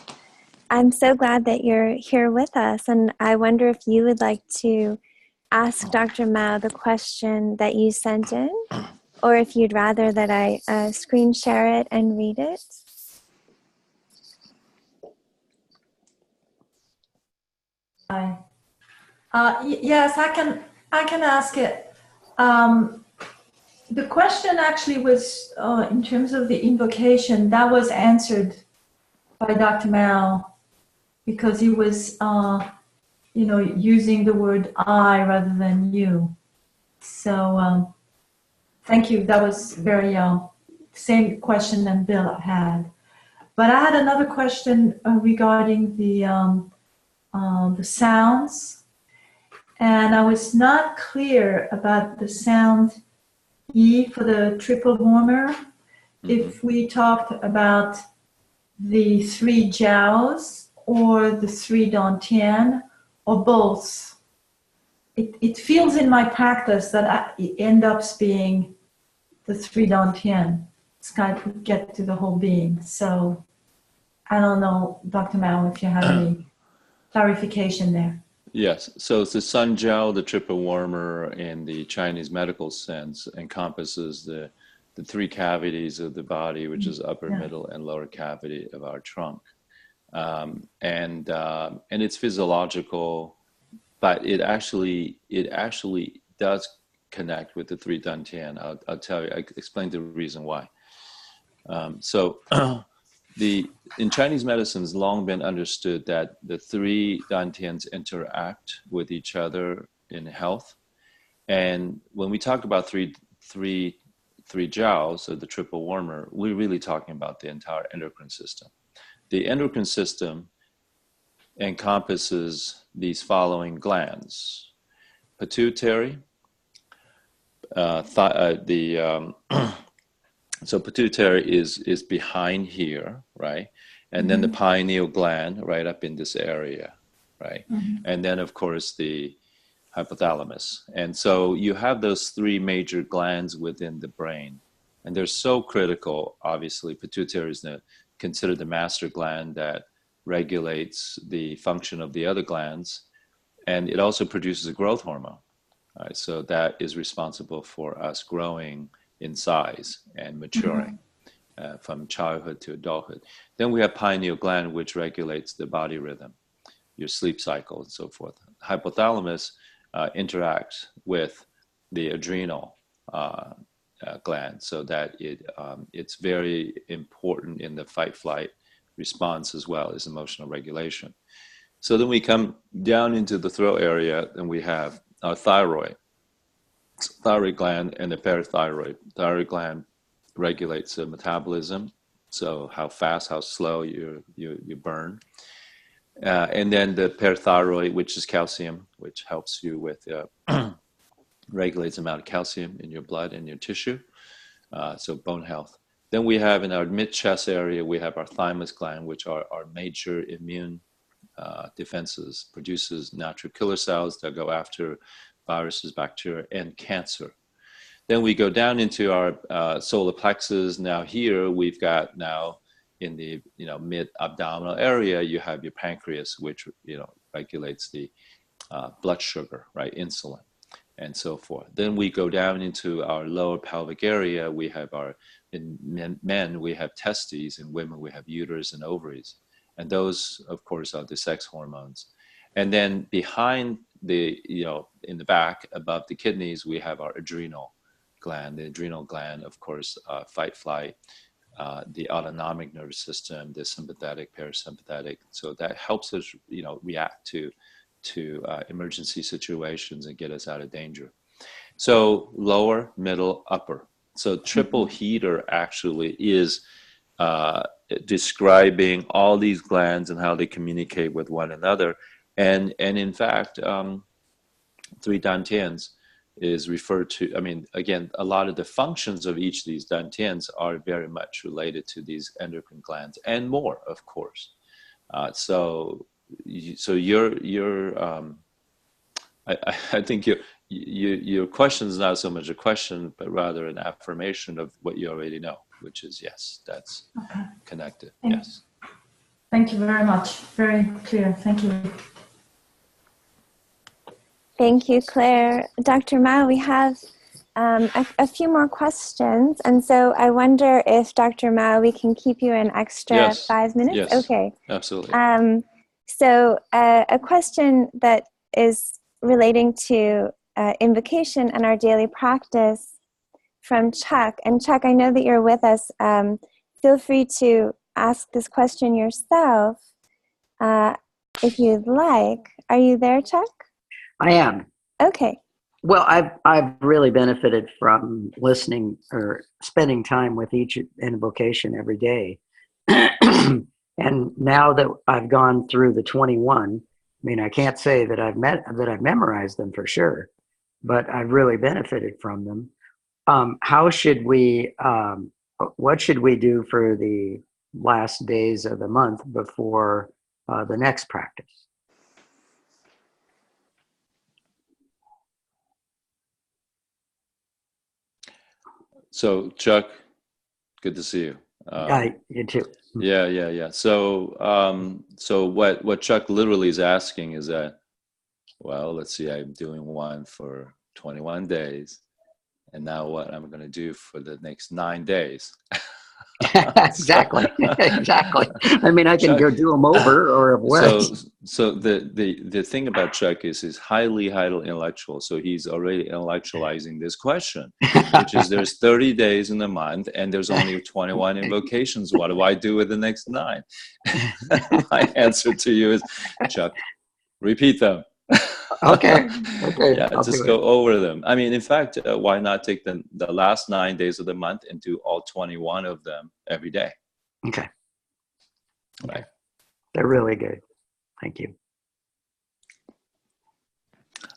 I'm so glad that you're here with us. And I wonder if you would like to ask Dr. Mao the question that you sent in, or if you'd rather that I screen share it and read it. Hi. Yes, I can ask it. The question actually was in terms of the invocation that was answered by Dr. Mao, because he was using the word I rather than you. So thank you. That was very same question that Bill had. But I had another question regarding the sounds, and I was not clear about the sound E for the triple warmer. Mm-hmm. If we talked about the 3 jiaos or the 3 dantian or both, it feels in my practice that it ends up being the 3 dantian. It's got to get to the whole being. So I don't know, Dr. Mao, if you have any clarification there. Yes, so it's the sun jiao, the triple warmer, in the Chinese medical sense, encompasses the 3 cavities of the body, which is upper, middle, and lower cavity of our trunk, and it's physiological, but it actually does connect with the 3 dantian. I'll tell you. I explain the reason why. In Chinese medicine, it's long been understood that the 3 dantians interact with each other in health. And when we talk about three jiaos, so the triple warmer, we're really talking about the entire endocrine system. The endocrine system encompasses these following glands: pituitary, so pituitary is behind here, right? And then the pineal gland right up in this area, right? And then, of course, the hypothalamus. And so you have those 3 major glands within the brain. And they're so critical. Obviously, pituitary is considered the master gland that regulates the function of the other glands. And it also produces a growth hormone. Right? So that is responsible for us growing in size and maturing from childhood to adulthood. Then we have pineal gland, which regulates the body rhythm, your sleep cycle, and so forth. Hypothalamus interacts with the adrenal gland, so that it's very important in the fight-flight response as well as emotional regulation. So then we come down into the throat area, and we have our thyroid gland and the parathyroid. Thyroid gland regulates metabolism, so how fast, how slow you burn. And then the parathyroid, which is calcium, which helps you with regulates the amount of calcium in your blood and your tissue, so bone health. Then we have in our mid-chest area, we have our thymus gland, which are our major immune defenses, produces natural killer cells that go after viruses, bacteria, and cancer. Then we go down into our solar plexus. Now here we've got now in the mid-abdominal area, you have your pancreas, which regulates the blood sugar, right, insulin, and so forth. Then we go down into our lower pelvic area. We have in men we have testes, in women we have uterus and ovaries, and those, of course, are the sex hormones. And then behind in the back above the kidneys, we have our adrenal gland. The adrenal gland, of course, fight, flight, the autonomic nervous system, the sympathetic, parasympathetic. So that helps us, react to to emergency situations and get us out of danger. So lower, middle, upper. So triple heater actually is describing all these glands and how they communicate with one another. And in fact, three dantians is referred to, I mean, again, a lot of the functions of each of these dantians are very much related to these endocrine glands and more, of course. So I think your question is not so much a question, but rather an affirmation of what you already know, which is yes, that's connected. Yes. Thank you very much. Very clear. Thank you. Thank you, Claire. Dr. Mao, we have a few more questions. And so I wonder if, Dr. Mao, we can keep you an extra 5 minutes? Yes, okay. Absolutely. So a question that is relating to invocation and our daily practice from Chuck. And Chuck, I know that you're with us. Feel free to ask this question yourself if you'd like. Are you there, Chuck? I am. Okay. Well, I've really benefited from listening or spending time with each invocation every day. And now that I've gone through the 21, I mean, I can't say that I've memorized them for sure, but I've really benefited from them. How should we? What should we do for the last days of the month before the next practice? So Chuck, good to see you. You too. Yeah. So what Chuck literally is asking is that, well, let's see, I'm doing one for 21 days, and now what I'm going to do for the next 9 days. Exactly. I mean, I can Chuck, go do them over or what. So the thing about Chuck is he's highly intellectual. So he's already intellectualizing this question, which is there's 30 days in a month and there's only 21 invocations. What do I do with the next 9? My answer to you is, Chuck, repeat them. Okay. Yeah, just go over them. I mean, in fact, why not take the last 9 days of the month and do all 21 of them every day? Okay. Right. They're really good. Thank you.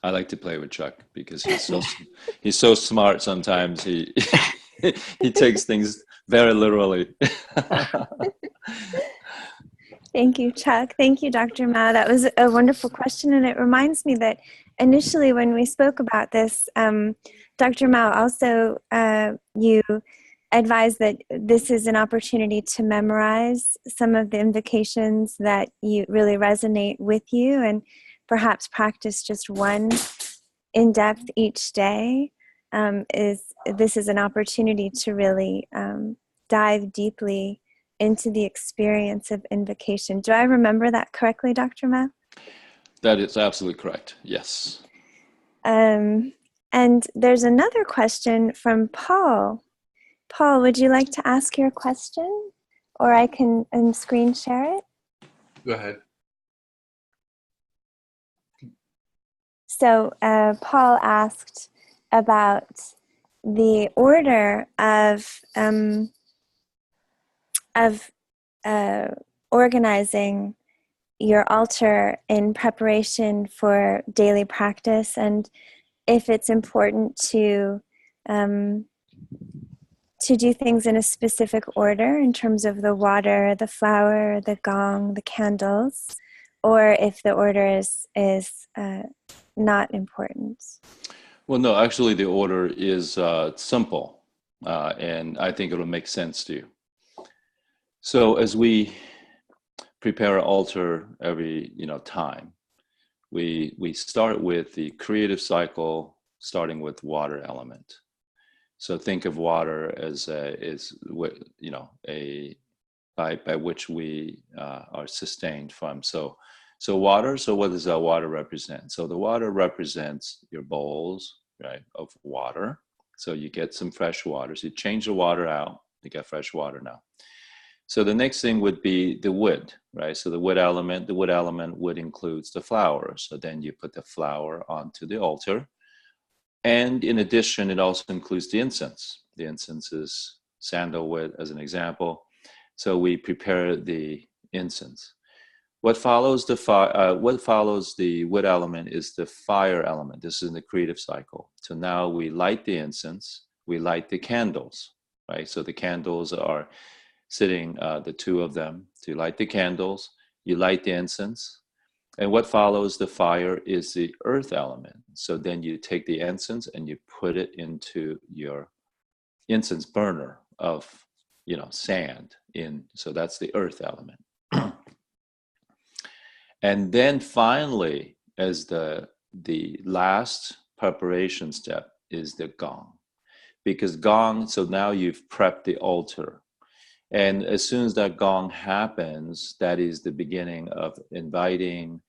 I like to play with Chuck because he's so smart. Sometimes he he takes things very literally. Thank you, Chuck. Thank you, Dr. Mao. That was a wonderful question, and it reminds me that initially when we spoke about this, Dr. Mao, also you advised that this is an opportunity to memorize some of the invocations that you really resonate with you, and perhaps practice just one in depth each day. This is an opportunity to really dive deeply into the experience of invocation. Do I remember that correctly, Dr. Mao? That is absolutely correct. Yes. And there's another question from Paul. Paul, would you like to ask your question? Or I can screen share it? Go ahead. So Paul asked about the order of organizing your altar in preparation for daily practice, and if it's important to do things in a specific order in terms of the water, the flower, the gong, the candles, or if the order is not important. Well, no, actually the order is simple, and I think it'll make sense to you. So as we prepare an altar every time, we start with the creative cycle, starting with water element. So think of water as by which we are sustained from. So water. So what does that water represent? So the water represents your bowls, right, of water. So you get some fresh water. So you change the water out, you get fresh water now. So the next thing would be the wood, right? So the wood element would includes the flower. So then you put the flower onto the altar. And in addition, it also includes the incense. The incense is sandalwood as an example. So we prepare the incense. What follows the wood element is the fire element. This is in the creative cycle. So now we light the incense, we light the candles, right? So the candles are sitting, the two of them. So you light the candles, you light the incense, and what follows the fire is the earth element. So then you take the incense and you put it into your incense burner of, sand in. So that's the earth element. And then finally, as the last preparation step is the gong. Because gong, so now you've prepped the altar. And as soon as that gong happens, that is the beginning of inviting,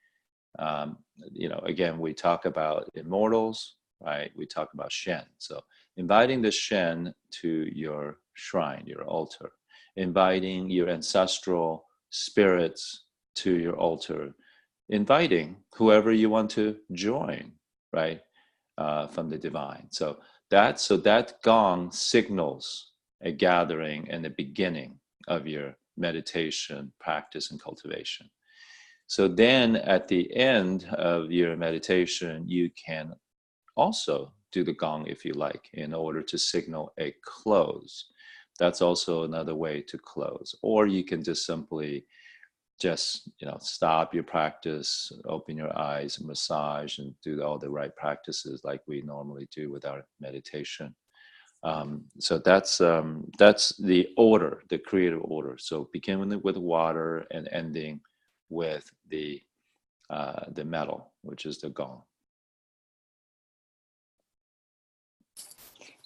again, we talk about immortals, right? We talk about Shen. So inviting the Shen to your shrine, your altar, inviting your ancestral spirits to your altar, inviting whoever you want to join, right, from the divine. So that gong signals a gathering and the beginning of your meditation practice and cultivation. So then at the end of your meditation, you can also do the gong if you like, in order to signal a close. That's also another way to close. Or you can just simply stop your practice, open your eyes, massage, and do all the right practices like we normally do with our meditation. So that's the order, the creative order. So beginning with water and ending with the metal, which is the gong.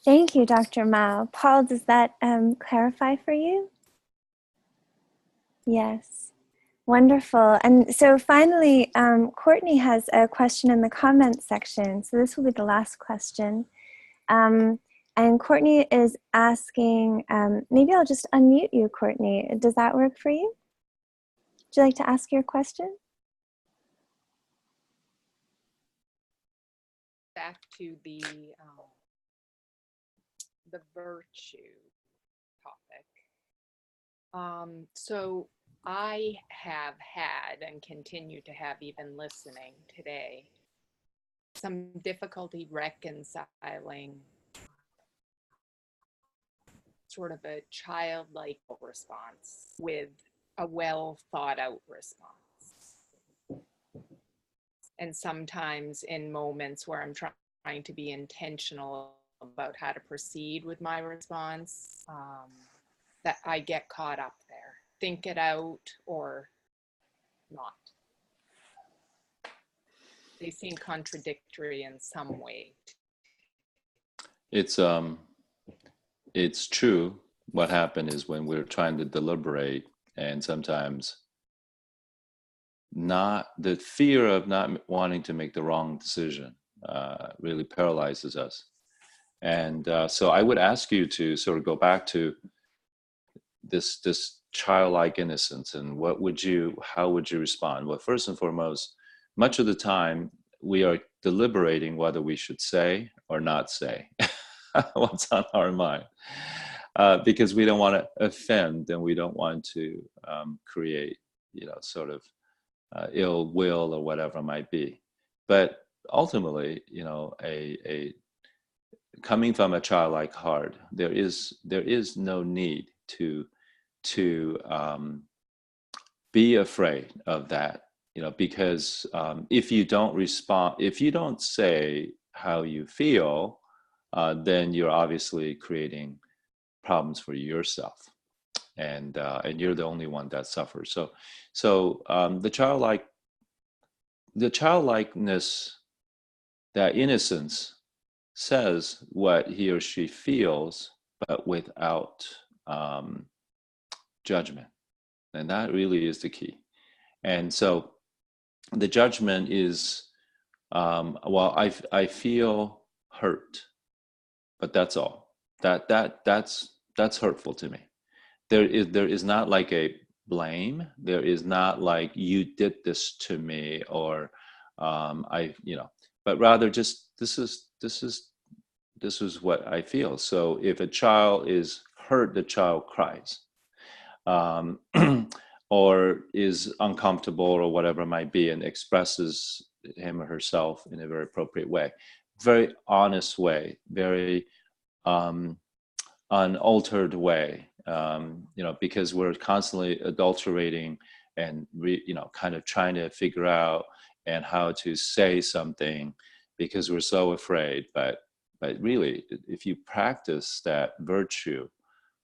Thank you, Dr. Mao. Paul, does that clarify for you? Yes. Wonderful. And so finally, Courtney has a question in the comments section. So this will be the last question. And Courtney is asking, maybe I'll just unmute you, Courtney. Does that work for you? Would you like to ask your question? Back to the virtue topic. So I have had and continue to have, even listening today, some difficulty reconciling sort of a childlike response with a well thought out response. And sometimes in moments where I'm trying to be intentional about how to proceed with my response, that I get caught up there, think it out or not. They seem contradictory in some way. It's true. What happened is when we're trying to deliberate, and sometimes the fear of not wanting to make the wrong decision really paralyzes us. And so I would ask you to sort of go back to this childlike innocence, and how would you respond? Well, first and foremost, much of the time we are deliberating whether we should say or not say what's on our mind, because we don't want to offend, and we don't want to create, sort of ill will or whatever it might be. But ultimately, a coming from a childlike heart, there is no need to be afraid of that, because if you don't respond, if you don't say how you feel, then you're obviously creating problems for yourself, and you're the only one that suffers. So the childlikeness, that innocence, says what he or she feels, but without judgment. And that really is the key. And so the judgment is, well, I feel hurt, but that's all. That's hurtful to me. there is not like a blame. There is not like you did this to me, or but rather just this is what I feel. So if a child is hurt, the child cries, um, or is uncomfortable or whatever it might be, and expresses him or herself in a very appropriate way, very honest way, very um, unaltered way, because we're constantly adulterating and kind of trying to figure out and how to say something because we're so afraid. But really, if you practice that virtue,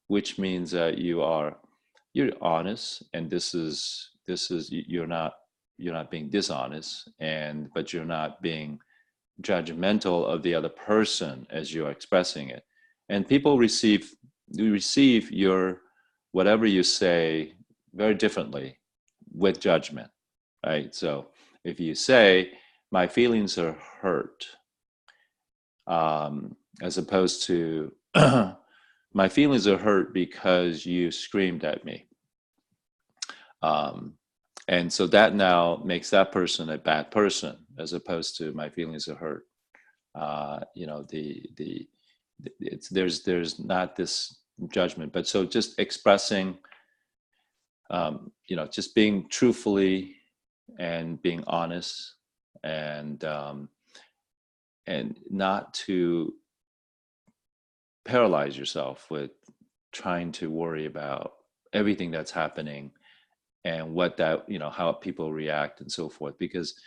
which means that you're honest, and this is you're not being dishonest, but you're not being judgmental of the other person as you're expressing it, and people receive your whatever you say very differently with judgment, right? So if you say my feelings are hurt, as opposed to my feelings are hurt because you screamed at me, um, and so that now makes that person a bad person, as opposed to my feelings are hurt. There's not this judgment, but so just expressing, just being truthfully and being honest, and not to paralyze yourself with trying to worry about everything that's happening and how people react and so forth, because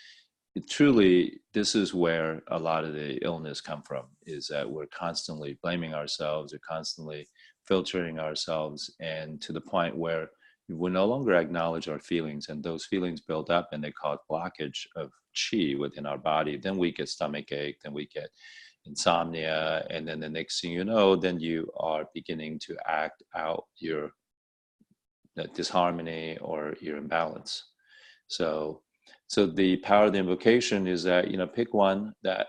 truly this is where a lot of the illness come from, is that we're constantly blaming ourselves, or constantly filtering ourselves, and to the point where we no longer acknowledge our feelings, and those feelings build up and they cause blockage of chi within our body. Then we get stomach ache, then we get insomnia, and then the next thing you know, then you are beginning to act out your disharmony or your imbalance. So the power of the invocation is that, pick one that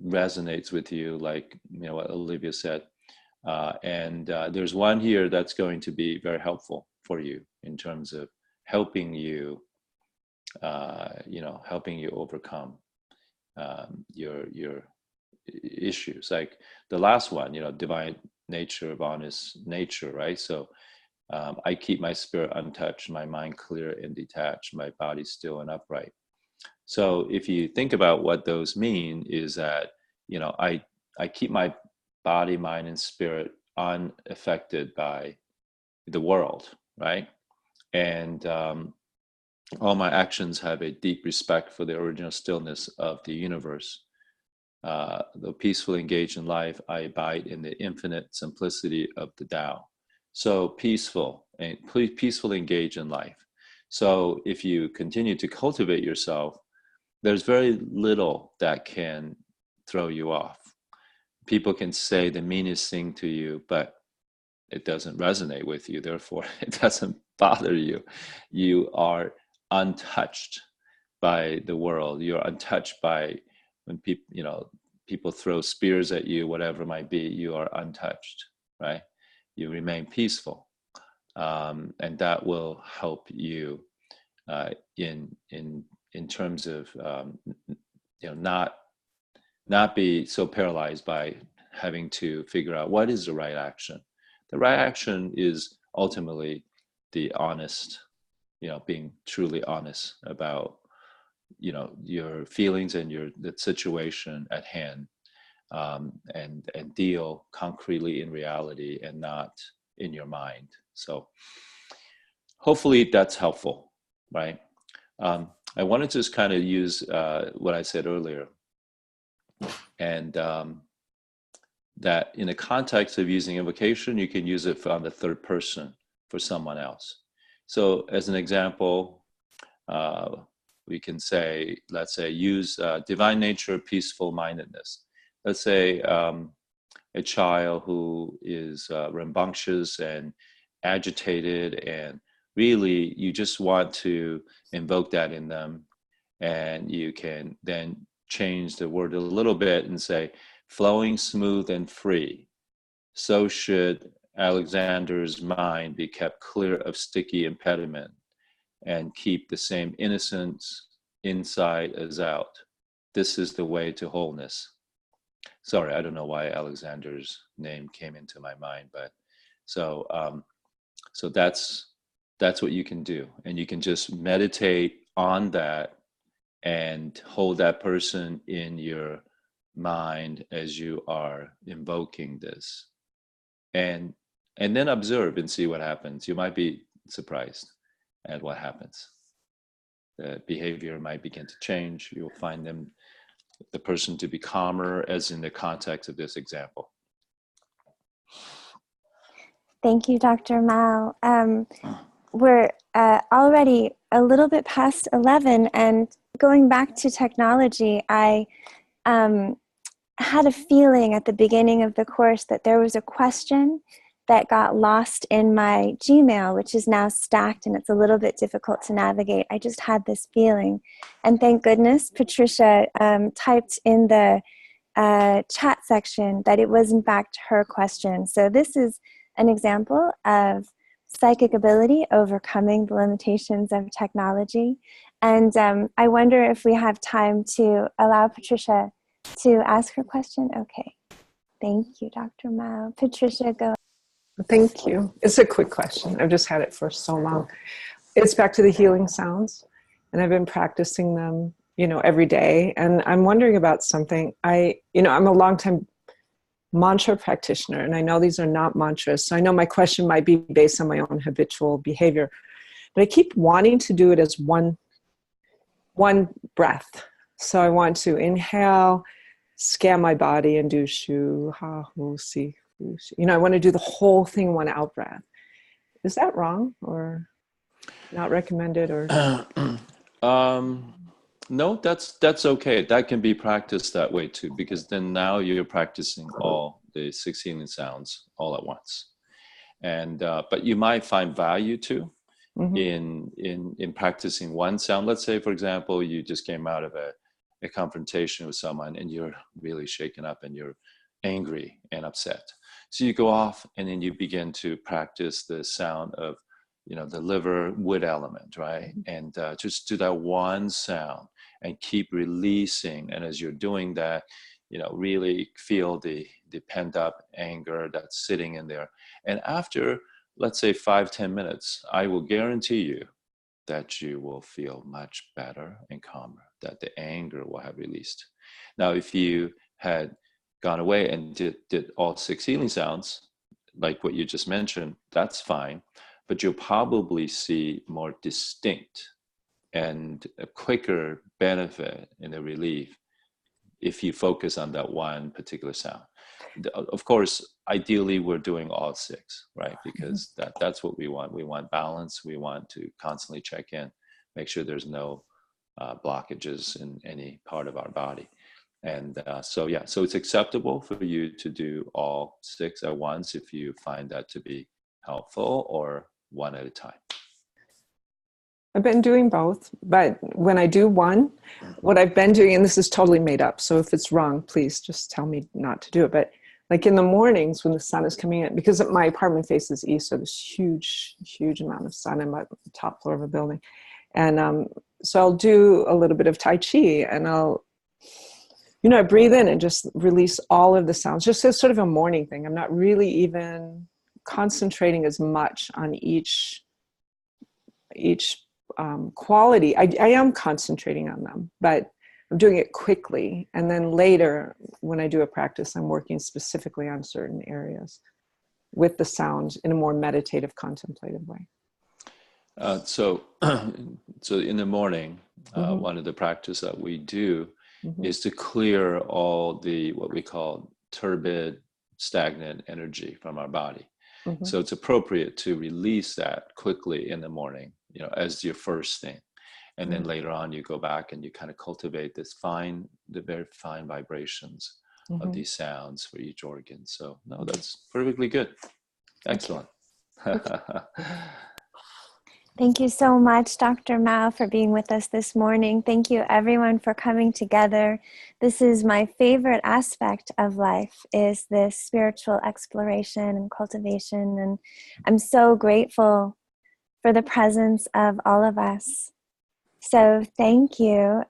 resonates with you, like what Olivia said, and there's one here that's going to be very helpful for you in terms of helping you overcome your issues, like the last one, divine nature of honest nature, right? So I keep my spirit untouched, my mind clear and detached, my body still and upright. So if you think about what those mean, is that I keep my body, mind, and spirit unaffected by the world, right? And all my actions have a deep respect for the original stillness of the universe. Though peacefully engaged in life, I abide in the infinite simplicity of the Tao. So peacefully engage in life. So if you continue to cultivate yourself, there's very little that can throw you off. People can say the meanest thing to you, but it doesn't resonate with you. Therefore, it doesn't bother you. You are untouched by the world. You're untouched by when people throw spears at you, whatever it might be. You are untouched, right? You remain peaceful, and that will help you in terms of not be so paralyzed by having to figure out what is the right action. The right action is ultimately the honest, being truly honest about your feelings and the situation at hand, and deal concretely in reality and not in your mind. So hopefully that's helpful, right? I wanted to just kind of use what I said earlier, and that in the context of using invocation, you can use it on the third person for someone else. So as an example, we can say, let's say, use divine nature, peaceful mindedness. Let's say a child who is rambunctious and agitated, and really you just want to invoke that in them, and you can then change the word a little bit and say flowing, smooth, and free. so should Alexander's mind be kept clear of sticky impediment and keep the same innocence inside as out. This is the way to wholeness. Sorry, I don't know why Alexander's name came into my mind, but so so that's what you can do, and you can just meditate on that and hold that person in your mind as you are invoking this, and then observe and see what happens. You might be surprised at what happens. The behavior might begin to change. You'll find the person to be calmer, as in the context of this example. Thank you, Dr. Mao. We're already a little bit past 11, and going back to technology, I had a feeling at the beginning of the course that there was a question that got lost in my Gmail, which is now stacked, and it's a little bit difficult to navigate. I just had this feeling. And thank goodness Patricia typed in the chat section that it was in fact her question. So this is an example of psychic ability overcoming the limitations of technology. And I wonder if we have time to allow Patricia to ask her question. Okay. Thank you, Dr. Mao. Patricia, go. Thank you. It's a quick question. I've just had it for so long. It's back to the healing sounds, and I've been practicing them, every day. And I'm wondering about something. I'm a longtime mantra practitioner, and I know these are not mantras. So I know my question might be based on my own habitual behavior, but I keep wanting to do it as one breath. So I want to inhale, scan my body, and do shu, ha, hu, si. I want to do the whole thing one out breath. Is that wrong or not recommended? Or no, that's okay. That can be practiced that way too, because then now you're practicing all the 6 healing sounds all at once. And but you might find value too in practicing one sound. Let's say, for example, you just came out of a confrontation with someone and you're really shaken up and you're angry and upset. So you go off and then you begin to practice the sound of, the liver wood element, right? And just do that one sound and keep releasing. And as you're doing that, really feel the pent up anger that's sitting in there. And after, let's say 5-10 minutes, I will guarantee you that you will feel much better and calmer, that the anger will have released. Now, if you had gone away and did all 6 healing sounds, like what you just mentioned, that's fine, but you'll probably see more distinct and a quicker benefit in the relief if you focus on that one particular sound. Of course, ideally we're doing all 6, right? Because that's what we want. We want balance. We want to constantly check in, make sure there's no blockages in any part of our body. And so it's acceptable for you to do all 6 at once if you find that to be helpful, or one at a time. I've been doing both, but when I do one, what I've been doing, and this is totally made up, so if it's wrong, please just tell me not to do it. But like in the mornings when the sun is coming in, because my apartment faces east, so there's huge amount of sun. I'm at the top floor of a building. And so I'll do a little bit of Tai Chi, and I'll I breathe in and just release all of the sounds, just as sort of a morning thing. I'm not really even concentrating as much on each quality. I am concentrating on them, but I'm doing it quickly. And then later, when I do a practice, I'm working specifically on certain areas with the sound in a more meditative, contemplative way. So in the morning, one of the practice that we do is to clear all the, what we call turbid, stagnant energy from our body. So it's appropriate to release that quickly in the morning, as your first thing. And then later on, you go back and you kind of cultivate the very fine vibrations of these sounds for each organ. So no, that's perfectly good. Excellent. Thank you so much, Dr. Mao, for being with us this morning. Thank you, everyone, for coming together. This is my favorite aspect of life, is this spiritual exploration and cultivation. And I'm so grateful for the presence of all of us. So thank you.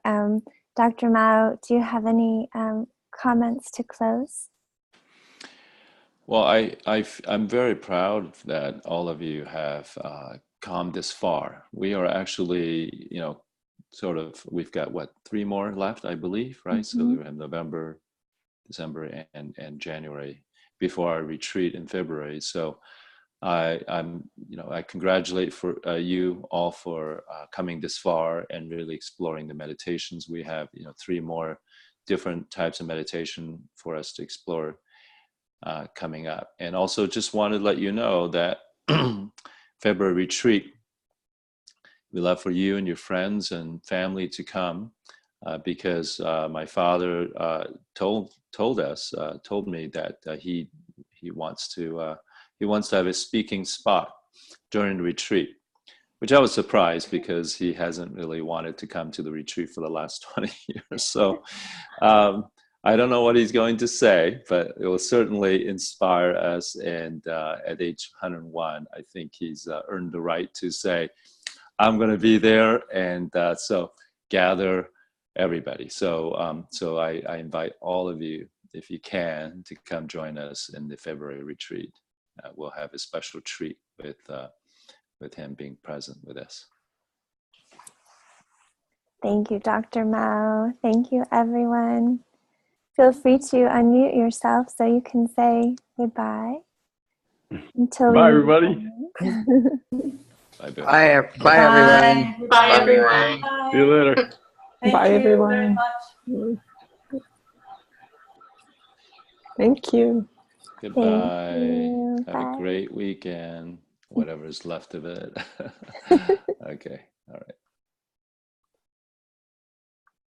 Dr. Mao, do you have any comments to close? Well, I'm very proud that all of you have come this far. We are actually, sort of, we've got what, 3 more left, I believe, right? So we have November, December, and January before our retreat in February. So I congratulate you all for coming this far and really exploring the meditations. We have, 3 more different types of meditation for us to explore coming up. And also just wanted to let you know that February retreat, we love for you and your friends and family to come because my father told me that he wants to have a speaking spot during the retreat, which I was surprised because he hasn't really wanted to come to the retreat for the last 20 years. So I don't know what he's going to say, but it will certainly inspire us. And at age 101, I think he's earned the right to say, I'm going to be there. And so gather everybody. So so I invite all of you, if you can, to come join us in the February retreat. We'll have a special treat with him being present with us. Thank you, Dr. Mao. Thank you, everyone. Feel free to unmute yourself so you can say goodbye. Bye, everybody. Bye, Bill. Bye, everyone. Bye, everyone. See you later. Thank Bye, you everyone. very much. Thank you. Goodbye. you. Have Bye. a great weekend, whatever's left of it. Okay. All right.